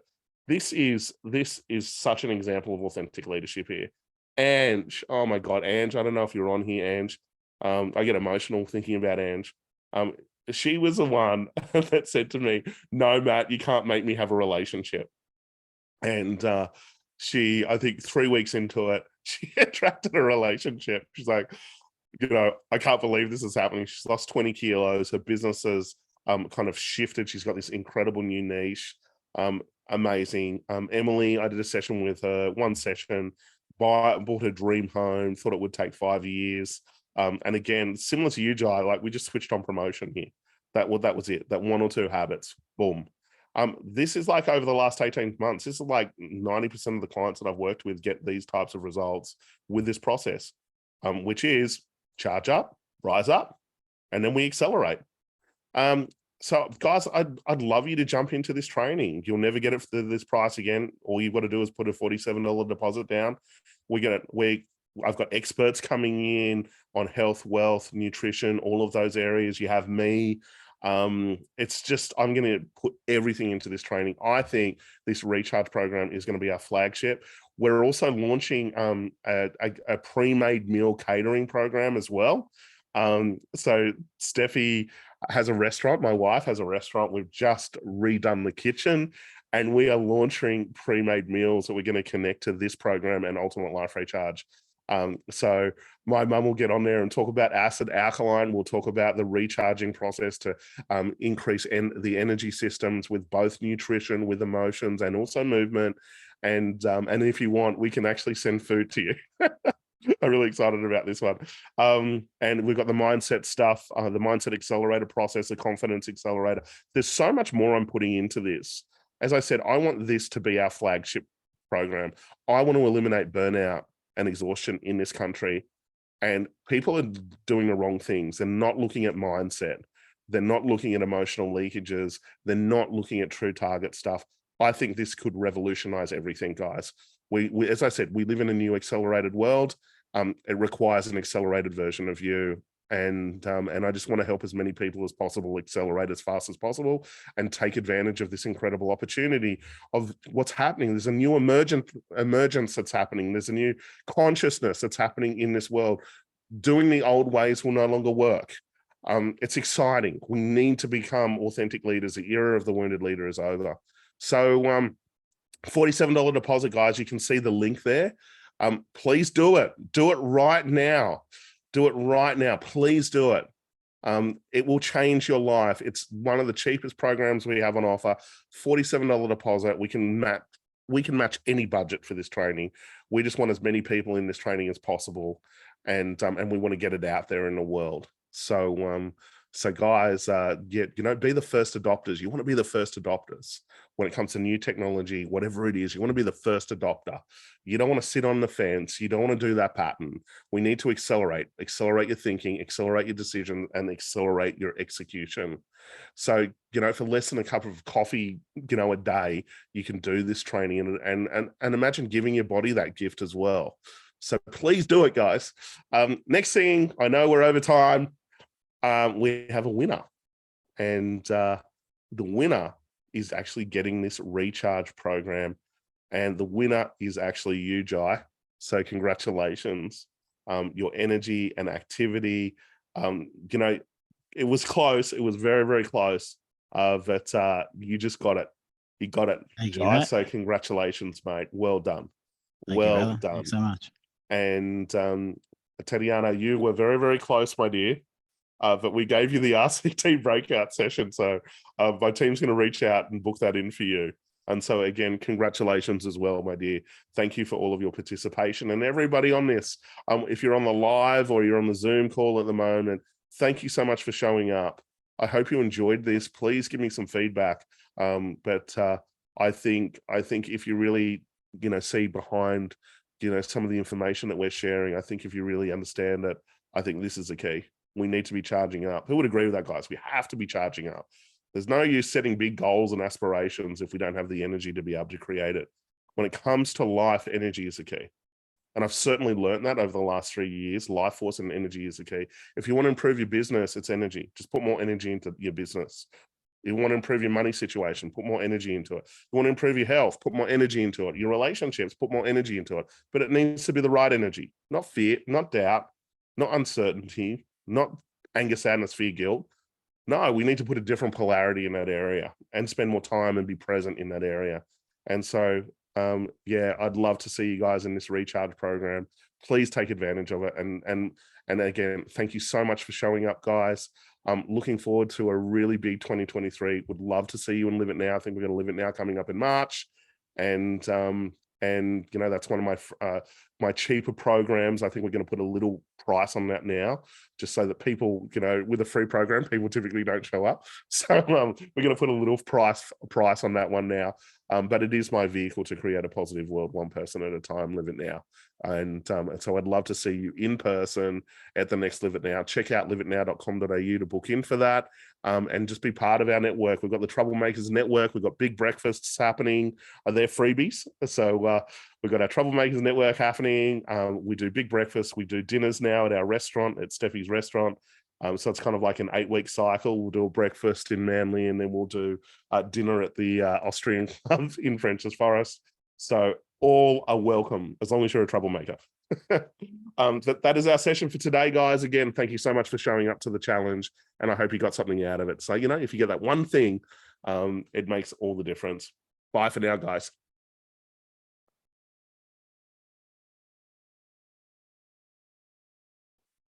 This is such an example of authentic leadership here. Ange, oh my God, Ange, I don't know if you're on here, Ange. I get emotional thinking about Ange. She was the one that said to me, "No, Matt, you can't make me have a relationship." And she, I think 3 weeks into it, she attracted a relationship. She's like, I can't believe this is happening. She's lost 20 kilos. Her business has kind of shifted. She's got this incredible new niche. Amazing. Emily, I did a session with her, 1 session, bought her dream home, thought it would take 5 years. And again, similar to you, Jai, like we just switched on promotion here. That was it. That 1 or 2 habits, boom. This is like over the last 18 months, this is like 90% of the clients that I've worked with get these types of results with this process, which is charge up, rise up, and then we accelerate. So guys, I'd love you to jump into this training. You'll never get it for this price again. All you've got to do is put a $47 deposit down. I've got experts coming in on health, wealth, nutrition, all of those areas. You have me. It's just, I'm going to put everything into this training. I think this recharge program is going to be our flagship. We're also launching a pre-made meal catering program as well. So Steffi has a restaurant. My wife has a restaurant. We've just redone the kitchen, and we are launching pre-made meals that we're going to connect to this program and Ultimate Life Recharge. So my mum will get on there and talk about acid alkaline. We'll talk about the recharging process to increase the energy systems with both nutrition, with emotions, and also movement. And if you want, we can actually send food to you. I'm really excited about this one. And we've got the mindset stuff, the mindset accelerator process, the confidence accelerator. There's so much more I'm putting into this. As I said, I want this to be our flagship program. I want to eliminate burnout and exhaustion in this country. And people are doing the wrong things. They're not looking at mindset. They're not looking at emotional leakages. They're not looking at true target stuff. I think this could revolutionize everything, guys. We as I said, we live in a new accelerated world. It requires an accelerated version of you. And I just want to help as many people as possible accelerate as fast as possible and take advantage of this incredible opportunity of what's happening. There's a new emergence that's happening. There's a new consciousness that's happening in this world. Doing the old ways will no longer work. It's exciting. We need to become authentic leaders. The era of the wounded leader is over. So $47 deposit, guys. You can see the link there. Please do it. Do it right now. Do it right now. Please do it. It will change your life. It's one of the cheapest programs we have on offer. $47 deposit. We can match any budget for this training. We just want as many people in this training as possible, and we want to get it out there in the world. So guys, be the first adopters. You want to be the first adopters when it comes to new technology, whatever it is. You want to be the first adopter. You don't want to sit on the fence. You don't want to do that pattern. We need to accelerate your thinking, accelerate your decision, and accelerate your execution. So, for less than a cup of coffee, a day, you can do this training and imagine giving your body that gift as well. So please do it, guys. Next thing, I know we're over time. We have a winner, and the winner is actually getting this recharge program, and the winner is actually you, Jai. So congratulations. Your energy and activity, it was close. It was very, very close, but you just got it. You got it, Jai. So congratulations, mate. Well done. Well done. Thanks so much. And Tatiana, you were very, very close, my dear. But we gave you the RCT breakout session. So my team's going to reach out and book that in for you. And so again, congratulations as well, my dear. Thank you for all of your participation and everybody on this. If you're on the live or you're on the Zoom call at the moment, thank you so much for showing up. I hope you enjoyed this. Please give me some feedback. But I think if you really, see behind, some of the information that we're sharing, I think if you really understand it, I think this is the key. We need to be charging up. Who would agree with that, guys? We have to be charging up. There's no use setting big goals and aspirations if we don't have the energy to be able to create it. When it comes to life, energy is the key. And I've certainly learned that over the last 3 years. Life force and energy is the key. If you want to improve your business, it's energy. Just put more energy into your business. You want to improve your money situation, put more energy into it. You want to improve your health, put more energy into it. Your relationships, put more energy into it. But it needs to be the right energy, not fear, not doubt, not uncertainty, not anger, sadness, fear, guilt. No, we need to put a different polarity in that area and spend more time and be present in that area. And so, yeah, I'd love to see you guys in this recharge program. Please take advantage of it. And again, thank you so much for showing up, guys. I'm looking forward to a really big 2023. Would love to see you in Live It Now. I think we're going to Live It Now coming up in March. And you know, that's one of my my cheaper programs. I think we're going to put a little price on that now, just so that people, you know, with a free program, people typically don't show up. So we're going to put a little price on that one now. But it is my vehicle to create a positive world, one person at a time. Live It Now. And so I'd love to see you in person at the next Live It Now. Check out liveitnow.com.au to book in for that, and just be part of our network. We've got the Troublemakers Network. We've got big breakfasts happening. They're freebies. So we've got our Troublemakers Network happening. We do big breakfasts. We do dinners now at our restaurant, at Steffi's restaurant. So it's kind of like an 8-week cycle. We'll do a breakfast in Manly, and then we'll do dinner at the Austrian Club in Frenchs Forest. So all are welcome, as long as you're a troublemaker. That is our session for today, guys. Again, thank you so much for showing up to the challenge, and I hope you got something out of it. So, you know, if you get that one thing, it makes all the difference. Bye for now, guys.